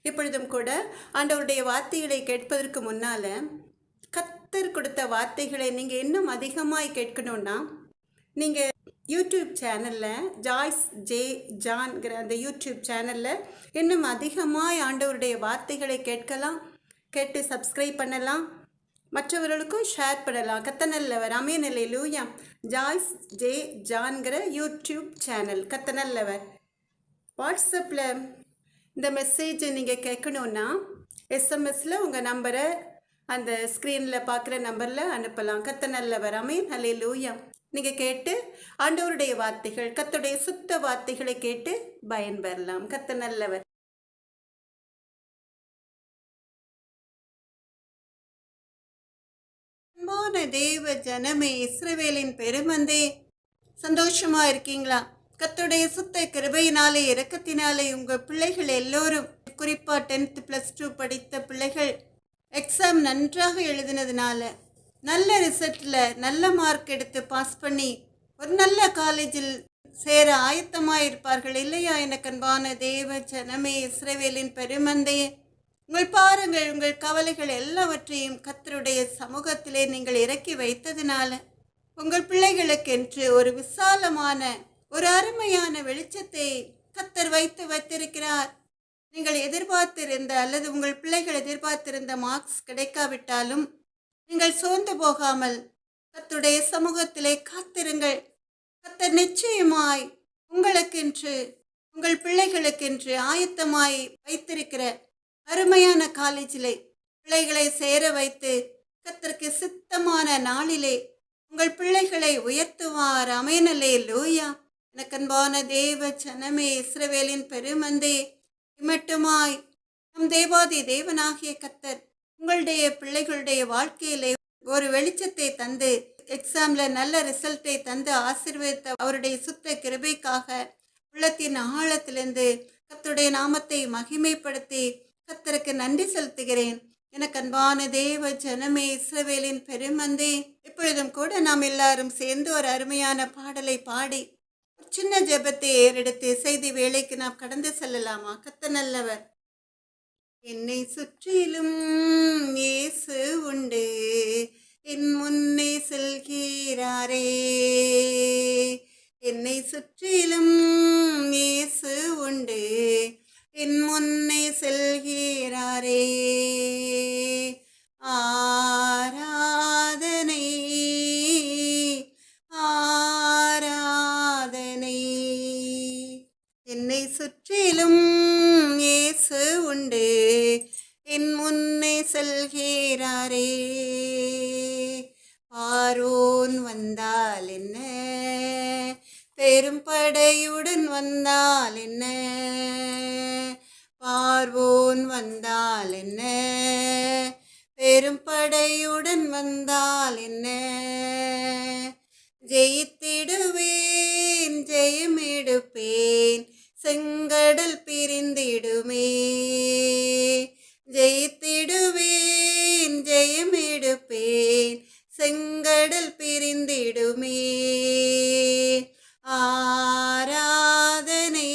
இப்பொழுதும் கூட ஆண்டவருடைய வார்த்தைகளை கேட்பதற்கு முன்னால கர்த்தர் கொடுத்த வார்த்தைகளை நீங்க இன்னும் அதிகமாய் கேட்கணும்னா நீங்க யூடியூப் சேனலில் ஜாய்ஸ் ஜே ஜான்கிற அந்த யூடியூப் சேனலில் இன்னும் அதிகமாய் ஆண்டவருடைய வார்த்தைகளை கேட்கலாம், கேட்டு சப்ஸ்கிரைப் பண்ணலாம், மற்றவர்களுக்கும் ஷேர் பண்ணலாம். கத்தனல்லவர் ஆமென் அல்லேலூயா. ஜாய்ஸ் ஜே ஜான்கிற யூடியூப் சேனல் கத்தனல்லவர். வாட்ஸ்அப்பில் இந்த மெசேஜை நீங்கள் கேட்கணுன்னா எஸ்எம்எஸில் உங்கள் நம்பரை அந்த ஸ்க்ரீனில் பார்க்குற நம்பரில் அனுப்பலாம். கத்தனல்லவர் ஆமென் அல்லேலூயா. நீங்கள் கேட்டு ஆண்டவருடைய வார்த்தைகள், கர்த்தருடைய சுத்த வார்த்தைகளை கேட்டு பயன்பெறலாம். கர்த்தர் நல்லவர். அன்பான தேவ ஜனமே, இஸ்ரவேலின் பெருமந்தே, சந்தோஷமா இருக்கீங்களா? கர்த்தருடைய சுத்த கிருபையினாலே இரக்கத்தினாலே உங்கள் பிள்ளைகள் எல்லோரும், குறிப்பா 10th +2 படித்த பிள்ளைகள் எக்ஸாம் நன்றாக எழுதினதுனால நல்ல ரிசல்ட்டில் நல்ல மார்க் எடுத்து பாஸ் பண்ணி ஒரு நல்ல காலேஜில் சேர ஆயத்தமாக இருப்பார்கள் இல்லையா? எனக்கு அன்பான தேவ ஜனமே, இஸ்ரவேலின் பெருமந்தையே, உங்கள் பாருங்கள், உங்கள் கவலைகள் எல்லாவற்றையும் கர்த்தருடைய சமூகத்திலே நீங்கள் இறக்கி வைத்ததினால உங்கள் பிள்ளைகளுக்கென்று ஒரு விசாலமான ஒரு அருமையான வெளிச்சத்தை கர்த்தர் வைத்திருக்கிறார். நீங்கள் எதிர்பார்த்திருந்த அல்லது உங்கள் பிள்ளைகள் எதிர்பார்த்திருந்த மார்க்ஸ் கிடைக்காவிட்டாலும் நீங்கள் சோர்ந்து போகாமல் கர்த்தருடைய சமூகத்திலே காத்திருங்கள். கர்த்தர் நிச்சயமாய் உங்களுக்கென்று, உங்கள் பிள்ளைகளுக்கென்று ஆயத்தமாய் வைத்திருக்கிற அருமையான காலேஜிலே பிள்ளைகளை சேர வைத்து கர்த்தருக்கு சித்தமான நாளிலே உங்கள் பிள்ளைகளை உயர்த்துவார். ஆமென் அல்லேலூயா. எனக்கு அன்பான தேவ ஜனமே, இஸ்ரவேலின் பெருமந்தே, இம்மட்டுமாய் நம் தேவாதி தேவனாகிய கர்த்தர் உங்களுடைய பிள்ளைகளுடைய வாழ்க்கையிலே ஒரு வெளிச்சத்தை தந்து எக்ஸாம்ல நல்ல ரிசல்ட்டை தந்து ஆசீர்வதித்த அவருடைய சுத்த கிருபைக்காக உள்ளத்தின் ஆழத்திலிருந்து கர்த்தருடைய நாமத்தை மகிமைப்படுத்தி கர்த்தருக்கு நன்றி செலுத்துகிறேன். எனக்கு அன்பான தேவ ஜனமே, இஸ்ரவேலின் பெருமந்தே, இப்பொழுதும் கூட நாம் எல்லாரும் சேர்ந்து ஒரு அருமையான பாடலை பாடி ஒரு சின்ன ஜெபத்தை ஏறெடுத்து செய்தி வேலைக்கு நாம் கடந்து செல்லலாமா? கர்த்தர் நல்லவர். என்னை சுற்றிலும் இயேசு உண்டு, என் முன்னே செல்கிறாரே. என்னை சுற்றிலும் இயேசு உண்டு, என் முன்னே செல்கிறாரே. ஆராதனை ஆராதனை. என்னை சுற்றிலும் இயேசு உண்டு, என் முன்னே செல்கிறாரே. பார்வோன் வந்தால் என்ன, பெரும் படையுடன் வந்தால் என்ன, பார்வோன் வந்தால் என்ன, பெரும் படையுடன் வந்தால் என்ன, ஜெயித்திடுவேன், ஜெயம் எடுப்பேன், செங்கடல் பிரிந்திடுமே. ஜெயித்திடுவேன், ஜெயம் எடுப்பேன், செங்கடல் பிரிந்திடுமே. ஆராதனை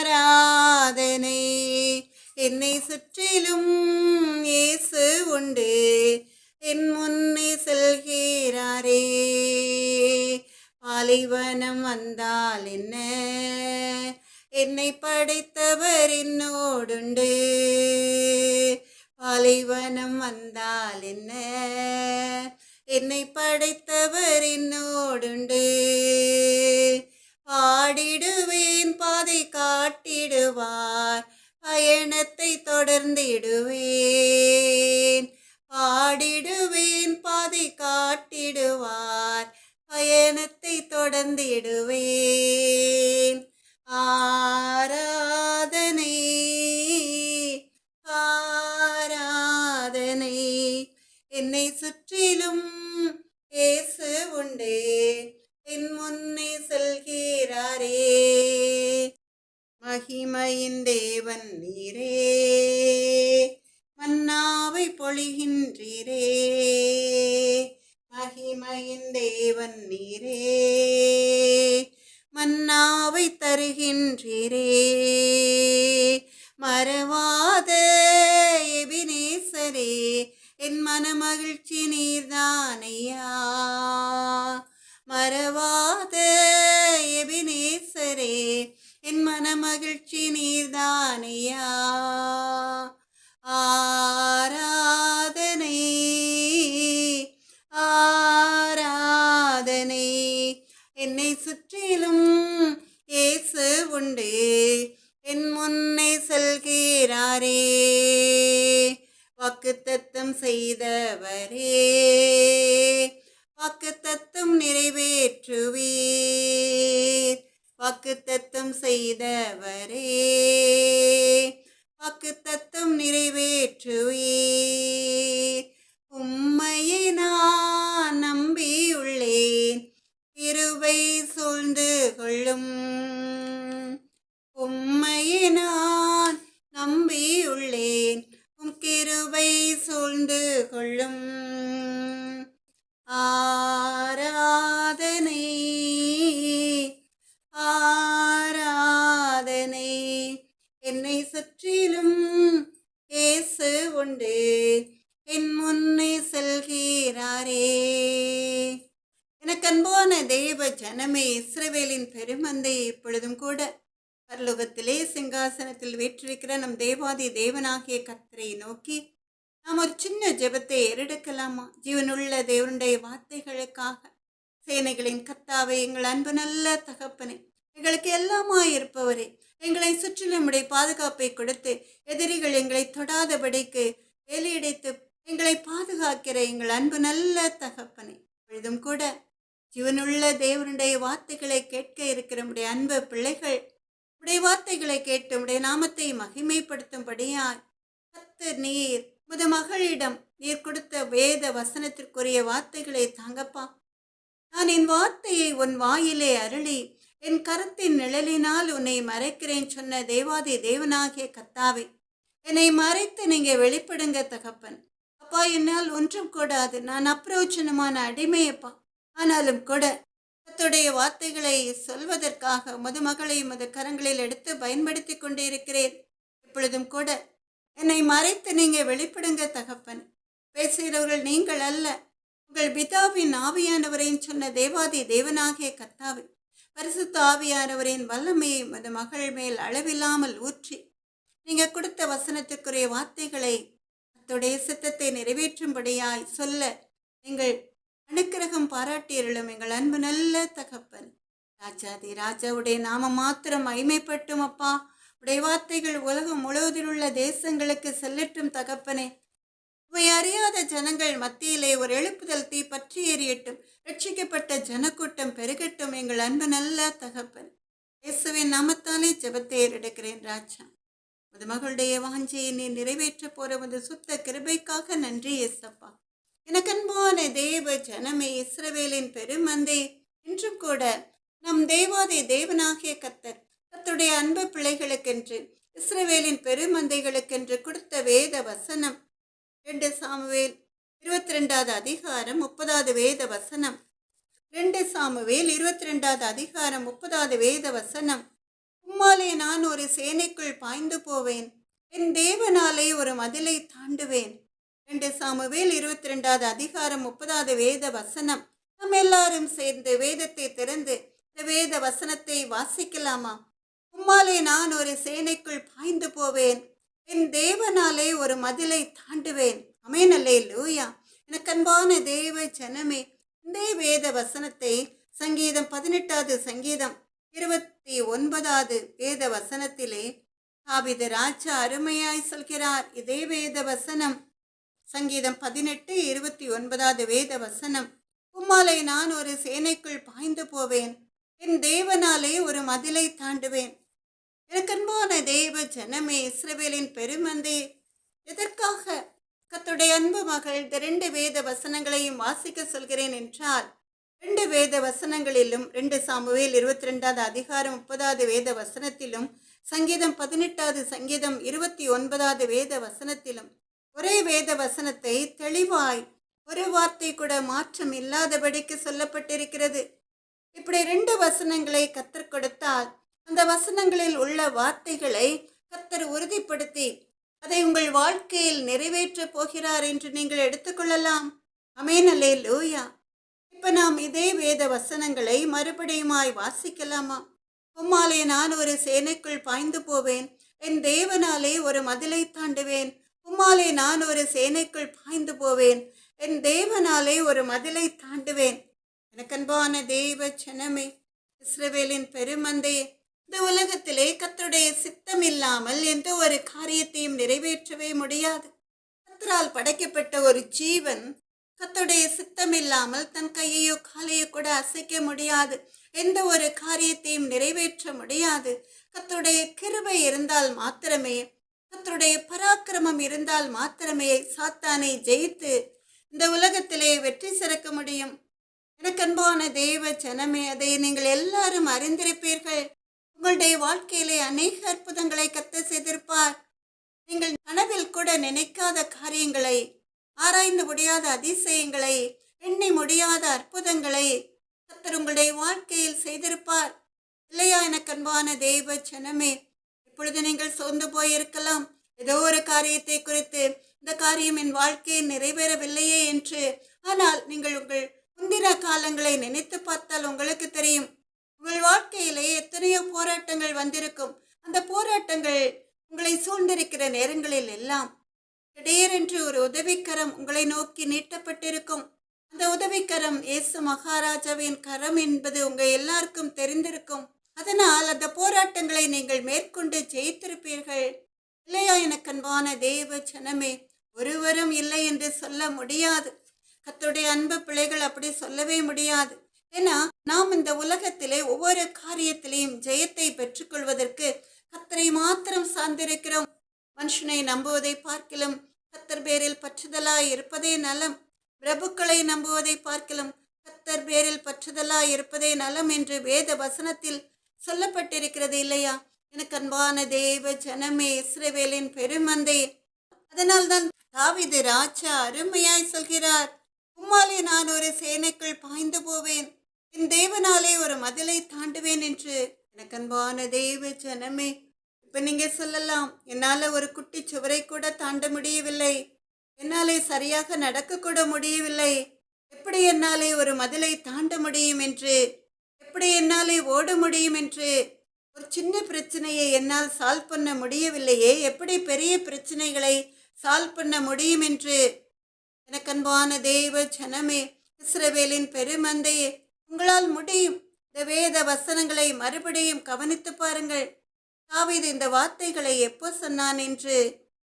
ஆராதனை. என்னை சுற்றிலும் இயேசு உண்டு, என் முன்னே செல்கிறாரே. பாலைவனம் வந்தால் என்ன, என்னை படைத்தவர் என்னோடுண்டு. பாலைவனம் வந்தால் என்ன, என்னை படைத்தவர் என்னோடுண்டு. பாடிடுவேன், பாதை காட்டிடுவார், பயணத்தை தொடர்ந்திடுவேன். பாடிடுவேன், பாதை காட்டிடுவார், பயணத்தை தொடர்ந்திடுவேன். ஆராதனை ஆராதனை. என்னை சுற்றிலும் இயேசு உண்டு, என் முன்னே செல்கிறாரே. மகிமையின் தேவன் நீரே, மன்னாவை பொழிகின்றீரே. மகிமையின் தேவன் நீரே, மன்னாவை தருகின்றீரே. மறவாத எபினேசரே, என் மனமகிழ்ச்சி நீர்தானையா. மறவாத எபினேசரே, என் மனமகிழ்ச்சி நீர்தானையா. ஆராதனை ஆராதனை, என்னை சுற்றிலும் இயேசு உண்டு, என் முன்னே செல்கிறாரே. வாக்குத்தத்தம் செய்தவரே, வாக்குத்தத்தம் நிறைவேற்றுவீர். வாக்குத்தத்தம் செய்தவரே, வாக்குத்தத்தம் நிறைவேற்றுவீர். உம்மையை நான் நம்பியுள்ளேன், கிருபை சூழ்ந்து கொள்ளும். உம்மையை நான் நம்பியுள்ளேன், உம் கிருபை சூழ்ந்து கொள்ளும். ஆராதனை ஆராதனை, என்னை சுற்றிலும் இயேசு உண்டு, என் முன்னே செல்கிறாரே. எனக்கு அன்பான தேவ ஜனமே, இஸ்ரவேலின் பெருமந்தை, இப்பொழுதும் கூட பரலோகத்திலே சிங்காசனத்தில் வீற்றிருக்கிற நம் தேவாதி தேவனாகிய கர்த்தரை நோக்கி நாம் ஒரு சின்ன ஜெபத்தை ஏறெடுக்கலாமா? ஜீவனுள்ள தேவனுடைய வார்த்தைகளுக்காக. சேனைகளின் கர்த்தாவே, எங்கள் அன்பு நல்ல தகப்பனே, எங்களுக்கு எல்லாமாய் இருப்பவரே, எங்களை சுற்றிலும் உடைய பாதுகாப்பை கொடுத்து எதிரிகள் எங்களை தொடாதபடிக்கு வேலையடைத்து எங்களை பாதுகாக்கிற எங்கள் அன்பு நல்ல தகப்பனே, பொழுதும் கூட ஜீவனுள்ள தேவனுடைய வார்த்தைகளை கேட்க இருக்கிற உடைய அன்பு பிள்ளைகள் உடைய வார்த்தைகளை கேட்டு உடைய நாமத்தை மகிமைப்படுத்தும்படியாய் கர்த்தர் நீர் உமது மகளிடம் நீர் கொடுத்த வேத வசனத்திற்குரிய வார்த்தைகளை தாங்கப்பா. நான் என் வார்த்தையை உன் வாயிலே அருளி என் கரத்தின் நிழலினால் உன்னை மறைக்கிறேன் சொன்ன தேவாதி தேவனாகிய கர்த்தாவே, என்னை மறைத்து நீங்க வெளிப்படுங்க தகப்பன். அப்பா, என்னால் ஒன்றும் கூடாது, நான் அப்பிரோச்சனமான அடிமையப்பா. ஆனாலும் கூட கர்த்தருடைய வார்த்தைகளை சொல்வதற்காக உமது மகளை உமது கரங்களில் எடுத்து பயன்படுத்தி கொண்டே இருக்கிறேன். இப்பொழுதும் கூட என்னை மறைத்து நீங்க வெளிப்படுங்க தகப்பன். பேசுகிறவர்கள் நீங்கள் அல்ல, உங்கள் பிதாவின் ஆவியானவரையும் சொன்ன தேவாதி தேவனாகிய கர்த்தாவே, பரிசுத்த ஆவியானவரின் வல்லமையை உமது மகள் மேல் அளவில்லாமல் ஊற்றி நீங்க கொடுத்த வசனத்திற்குரிய வார்த்தைகளை கர்த்தருடைய சித்தத்தை நிறைவேற்றும்படியாய் சொல்ல நீங்கள் அனுக்கிரகம் பாராட்டியருளும் எங்கள் அன்பு நல்ல தகப்பன். ராஜாதி ராஜாவுடைய நாமம் மாத்திரம் மகிமைப்பட்டும் அப்பா. உடைய வார்த்தைகள் உலகம் முழுவதில் உள்ள தேசங்களுக்கு செல்லட்டும் தகப்பனே. இவை அறியாத ஜனங்கள் மத்தியிலே ஒரு எழுப்புதல் தீ பற்றி எறியட்டும். ரட்சிக்கப்பட்ட ஜனக்கூட்டம் பெருகட்டும் எங்கள் அன்பு நல்ல தகப்பன். இயேசுவின் நாமத்தாலே ஜெபத்தை ஏறெடுக்கிறேன் ராஜா. உமது மகளுடைய வாஞ்சையை நீ நிறைவேற்ற போற உமது சுத்த கிருபைக்காக நன்றி இயேசப்பா. எனக்கு அன்பான தேவ ஜனமே, இஸ்ரவேலின் பெருமந்தை, இன்றும் கூட நம் தேவாதி தேவனாகிய கர்த்தர் கர்த்தருடைய அன்பு பிள்ளைகளுக்கென்று இஸ்ரவேலின் பெருமந்தைகளுக்கென்று கொடுத்த வேத வசனம் 2 சாமுவேல் 22வது அதிகாரம் 30வது வேத வசனம். 2 சாமுவேல் 22வது அதிகாரம் 30வது வேத வசனம். உம்மாலே நான் ஒரு சேனைக்குள் பாய்ந்து போவேன், என் தேவனாலே ஒரு மதிலை தாண்டுவேன். 2 சாமுவேல் 22வது அதிகாரம் 30வது வேத வசனம். நம்ம எல்லாரும் சேர்ந்து வேதத்தை திறந்து இந்த வேத வசனத்தை வாசிக்கலாமா? உம்மாலே நான் ஒரு சேனைக்குள் பாய்ந்து போவேன், என் தேவனாலே ஒரு மதிலை தாண்டுவேன். ஆமென், அல்லேலூயா. எனக்கு அன்பான தேவ ஜனமே, இந்த வேத வசனத்தை சங்கீதம் 18வது சங்கீதம் 29வது வேத வசனத்திலே தாவீது ராஜா அருமையாய் சொல்கிறார். இதே வேத வசனம் சங்கீதம் 18:29வது வேத வசனம். உம்மாலே நான் ஒரு சேனைக்குள் பாய்ந்து போவேன், என் தேவனாலே ஒரு மதிலை தாண்டுவேன். எனக்கன்பான தேவ ஜனமே, இஸ்ரவேலின் பெருமந்தே, எதற்காக கர்த்தருடைய அன்பு மகள் இந்த 2 வேத வசனங்களையும் வாசிக்க சொல்கிறேன் என்றால், 2 வேத வசனங்களிலும் 2 சாமுவேல் 22வது அதிகாரம் 30வது வேத வசனத்திலும் சங்கீதம் 18வது சங்கீதம் 29வது வேத வசனத்திலும் ஒரே வேத வசனத்தை தெளிவாய் ஒரு வார்த்தை கூட மாற்றம் இல்லாதபடிக்கு சொல்லப்பட்டிருக்கிறது. இப்படி 2 வசனங்களை கத்தர் கொடுத்தால் அந்த வசனங்களில் உள்ள வார்த்தைகளை கத்தர் உறுதிப்படுத்தி அதை உங்கள் வாழ்க்கையில் நிறைவேற்றப் போகிறார் என்று நீங்கள் எடுத்துக்கொள்ளலாம். ஆமென், அல்லேலூயா. இப்ப நாம் இதே வேத வசனங்களை மறுபடியுமாய் வாசிக்கலாமா? உம்மாலே நான் ஒரு சேனைக்குள் பாய்ந்து போவேன், என் தேவனாலே ஒரு மதிலை தாண்டுவேன். உம்மாலே நான் ஒரு சேனைக்குள் பாய்ந்து போவேன், என் தேவனாலே ஒரு மதிலை தாண்டுவேன். எனக்கன்பான தேவ ஜனமே, இஸ்ரவேலின் பெருமந்தையே, இந்த உலகத்திலே கர்த்தருடைய சித்தம் இல்லாமல் எந்த ஒரு காரியத்தையும் நிறைவேற்றவே முடியாது. கர்த்தரால் படைக்கப்பட்ட ஒரு ஜீவன் கர்த்தருடைய சித்தம் இல்லாமல் தன் கையையோ காலையோ கூட அசைக்க முடியாது. எந்த ஒரு காரியத்தையும் நிறைவேற்ற முடியாது. கர்த்தருடைய கிருபை இருந்தால் மாத்திரமே, கர்த்தருடைய பராக்கிரமம் இருந்தால் மாத்திரமே சாத்தானை ஜெயித்து இந்த உலகத்திலே வெற்றி சிறக்க முடியும். எனக்கு அன்பான தேவ ஜனமே, அதை நீங்கள் எல்லாரும் அறிந்திருப்பீர்கள். உங்களுடைய வாழ்க்கையிலே அநேக அற்புதங்களை கர்த்தர் செய்திருப்பார். நீங்கள் கனவில் கூட நினைக்காத காரியங்களை, ஆராய்ந்து முடியாத அதிசயங்களை, எண்ணி முடியாத அற்புதங்களை கர்த்தர் உங்களுடைய வாழ்க்கையில் செய்திருப்பார். இல்லையா எனக்கு அன்பான தேவ ஜனமே? இப்பொழுது நீங்கள் சோர்ந்து போயிருக்கலாம். ஏதோ ஒரு காரியத்தை குறித்து, இந்த காரியம் என் வாழ்க்கையில் நிறைவேறவில்லையே என்று. ஆனால் நீங்கள் உங்கள் முந்தின காலங்களை நினைத்து பார்த்தால் உங்களுக்கு தெரியும், உங்கள் வாழ்க்கையிலே எத்தனையோ போராட்டங்கள் வந்திருக்கும். அந்த போராட்டங்கள் உங்களை சூழ்ந்திருக்கிற நேரங்களில் எல்லாம் திடீரென்று ஒரு உதவிக்கரம் உங்களை நோக்கி நீட்டப்பட்டிருக்கும். அந்த உதவிக்கரம் இயேசு மகாராஜாவின் கரம் என்பது உங்க எல்லாருக்கும் தெரிந்திருக்கும். அதனால் அந்த போராட்டங்களை நீங்கள் மேற்கொண்டு ஜெயித்திருப்பீர்கள். இல்லையா எனக்கு அன்பான தேவ ஜனமே? ஒருவரும் இல்லை என்று சொல்ல முடியாது. கர்த்தருடைய அன்பு பிள்ளைகள் அப்படி சொல்லவே முடியாது. ஏன்னா நாம் இந்த உலகத்திலே ஒவ்வொரு காரியத்திலையும் ஜெயத்தை பெற்றுக்கொள்வதற்கு கர்த்தரை மாத்திரம் சார்ந்திருக்கிறோம். மனுஷனை நம்புவதை பார்க்கிலும் கர்த்தர் பேரில் பற்றுதலாய் இருப்பதே நலம். பிரபுக்களை நம்புவதை பார்க்கிலும் கர்த்தர் பேரில் பற்றுதலாய் இருப்பதே நலம் என்று வேத வசனத்தில் சொல்லப்பட்டிருக்கிறது இல்லையா? எனக்கு அன்பான தேவ ஜனமே, இஸ்ரவேலின் பெருமந்தை. அதனால்தான் தாவீது ராஜா அருமையாய் சொல்கிறார், உம்மாலே நான் ஒரு சேனைக்குள் பாய்ந்து போவேன், என் தேவனாலே ஒரு மதிலை தாண்டுவேன் என்று. எனக்கு அன்பான தேவ ஜனமே, இப்ப நீங்க சொல்லலாம், என்னால ஒரு குட்டி சுவரை கூட தாண்ட முடியவில்லை, என்னாலே சரியாக நடக்க கூட முடியவில்லை, எப்படி என்னாலே ஒரு மதிலை தாண்ட முடியும் என்று, எப்படி என்னாலே ஓட முடியும் என்று. ஒரு சின்ன பிரச்சனையை என்னால் சால்வ் பண்ண முடியவில்லையே, எப்படி பெரிய பிரச்சனைகளை சால்வ் பண்ண முடியும் என்று. எனக்கு அன்பான தேவ ஜனமே, இஸ்ரவேலின் பெருமந்தையே, உங்களால் முடியும். இந்த வேத வசனங்களை மறுபடியும் கவனித்து பாருங்கள். தாவீது இந்த வார்த்தைகளை எப்போ சொன்னான் என்று.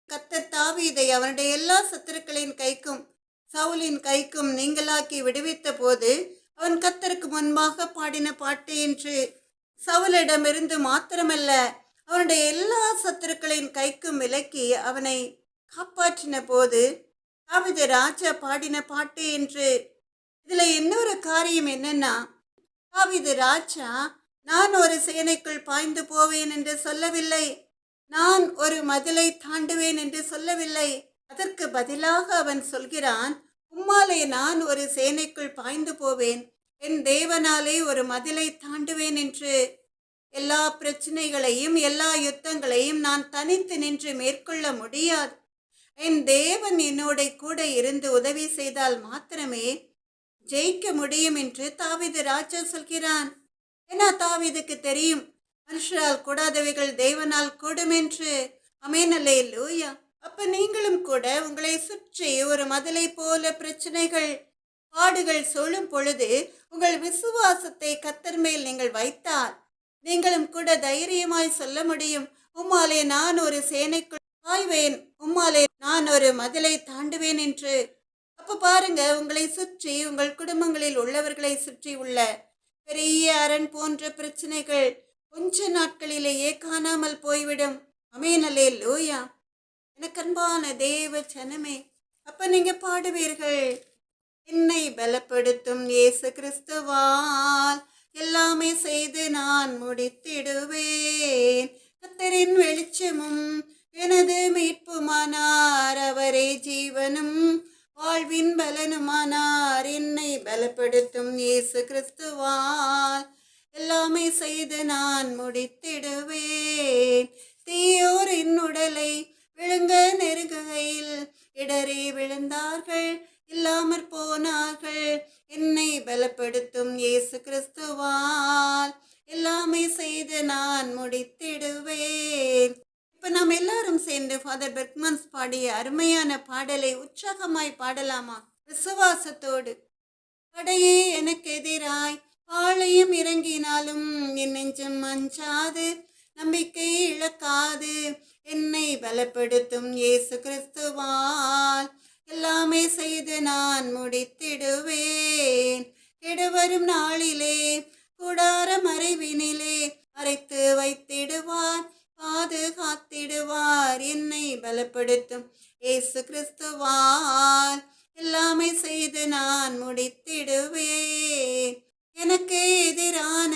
கர்த்தர் தாவீதை அவனுடைய எல்லா சத்துருக்களின் கைக்கும் சவுலின் கைக்கும் நீங்களாக்கி விடுவித்த போது அவன் கர்த்தருக்கு முன்பாக பாடின பாட்டு என்று. சவுலிடமிருந்து மாத்திரமல்ல, அவனுடைய எல்லா சத்துருக்களின் கைக்கும் விலக்கி அவனை காப்பாற்றின போது தாவீது ராஜா பாடின பாட்டு என்று. இதுல இன்னொரு காரியம் என்னன்னா, தாவீது ராஜா நான் ஒரு சேனைக்குள் பாய்ந்து போவேன் என்று சொல்லவில்லை, நான் ஒரு மதிலை தாண்டுவேன் என்று சொல்லவில்லை. அதற்கு பதிலாக அவன் சொல்கிறான், உம்மாலே நான் ஒரு சேனைக்குள் பாய்ந்து போவேன், என் தேவனாலே ஒரு மதிலை தாண்டுவேன் என்று. எல்லா பிரச்சனைகளையும் எல்லா யுத்தங்களையும் நான் தனித்து நின்று மேற்கொள்ள முடியாது. என் தேவன் என்னோட கூட இருந்து உதவி செய்தால் மாத்திரமே ஜெயிக்க முடியும் என்று தாவீது ராஜா சொல்கிறான். ஏன்னா தாவீதுக்கு தெரியும், மனுஷரால் கூடாதவைகள் தேவனால் கூடும் என்று. ஆமென், அல்லேலூயா. அப்ப நீங்களும் கூட உங்களை சுற்றி ஒரு மதிலை போல பிரச்சனைகள், பாடுகள் சூழும் பொழுது உங்கள் விசுவாசத்தை கர்த்தர் மேல் நீங்கள் வைத்தால் நீங்களும் கூட தைரியமாய் சொல்ல முடியும், உம்மாலே நான் ஒரு சேனைக்குள் பாய்வேன், உம்மாலே நான் ஒரு மதிலை தாண்டுவேன் என்று. அப்ப பாருங்க, உங்களை சுற்றி உங்கள் குடும்பங்களில் உள்ளவர்களை சுற்றி உள்ள பெரிய அரண் போன்ற பிரச்சனைகள் கொஞ்ச நாட்களிலேயே காணாமல் போய்விடும். ஆமென், அல்லேலூயா. எனக்கு அன்பான தேவ ஜனமே, அப்ப நீங்க பாடுவீர்கள், என்னை பலப்படுத்தும் இயேசு கிறிஸ்துவால் எல்லாமே செய்து நான் முடித்திடுவேன். கர்த்தரின் வெளிச்சமும் எனது மீட்புமானார், அவரே ஜீவனும் வாழ்வின் பலனுமானார். என்னை பலப்படுத்தும் இயேசு கிறிஸ்துவால் எல்லாமே செய்து நான் முடித்திடுவேன். தீயோரின் உடலை விழுங்க நெருங்குகையில் இடறி விழுந்தார்கள், இல்லாமற் போனார்கள். என்னை பலப்படுத்தும் இயேசு கிறிஸ்துவால் எல்லாமே செய்து நான் முடித்திடுவேன். இப்ப நாம் எல்லாரும் சேர்ந்து ஃபாதர் பெர்க்மன்ஸ் பாடிய அருமையான பாடலை உற்சாகமாய் பாடலாமா? விசுவாசத்தோடு. படையே எனக்கு எதிராய் ஆலயம் இறங்கினாலும் என் நெஞ்சம் அஞ்சாது, நம்பிக்கை இழக்காது. என்னை பலப்படுத்தும் இயேசு கிறிஸ்துவால் எல்லாமே செய்து நான் முடித்திடுவேன். கெடுவரும் நாளிலே கூடார மறைவினிலே மறைத்து வைத்திடுவார், பாதுகாத்திடுவார். என்னை பலப்படுத்தும் இயேசு கிறிஸ்துவால் எல்லாமே செய்து நான் முடித்திடுவேன். எனக்கு எதிரான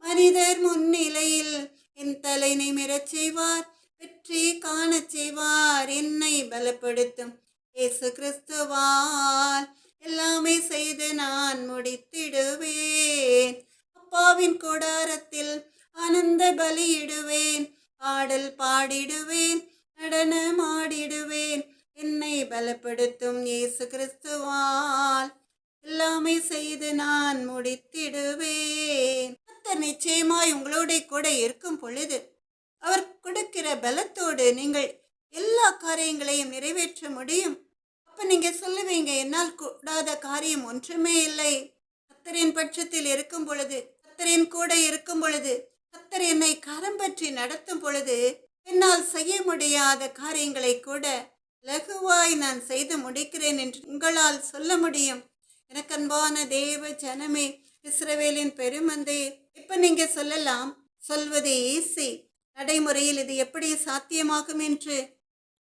மனிதர் முன்னிலையில் என் தலை நிமிரச் செய்வார், வெற்றி காணச் செய்வார். என்னை பலப்படுத்தும் இயேசு கிறிஸ்துவால் எல்லாமே செய்து நான் முடித்திடுவேன். அப்பாவின் கூடாரத்தில் ஆனந்த பலியிடுவேன், பாடல் பாடிடுவேன், நடனமாடிடுவேன். என்னை பலப்படுத்தும் இயேசு கிறிஸ்துவால் எல்லாமே செய்து நான் முடித்திடுவேன். கர்த்தர் நிச்சயமாய் உங்களோட கூட இருக்கும் பொழுது அவர் கொடுக்கிற பலத்தோடு நீங்கள் எல்லா காரியங்களையும் நிறைவேற்ற முடியும். அப்ப நீங்க சொல்லுவீங்க, என்னால் கூடாத காரியம் ஒன்றுமே இல்லை. கர்த்தரின் பட்சத்தில் இருக்கும் பொழுது, கர்த்தரின் கூட இருக்கும் பொழுது, கர்த்தர் என்னை கரம் பற்றி நடத்தும் பொழுது என்னால் செய்ய முடியாத காரியங்களை கூட லகுவாய் நான் செய்து முடிக்கிறேன் என்று உங்களால் சொல்ல முடியும். எனக்கு அன்பான தேவ ஜனமே, இஸ்ரவேலின் பெருமந்தே, இப்ப நீங்க சொல்லலாம், சொல்வது ஈஸி, நடைமுறையில் இது எப்படி சாத்தியமாகும் என்று.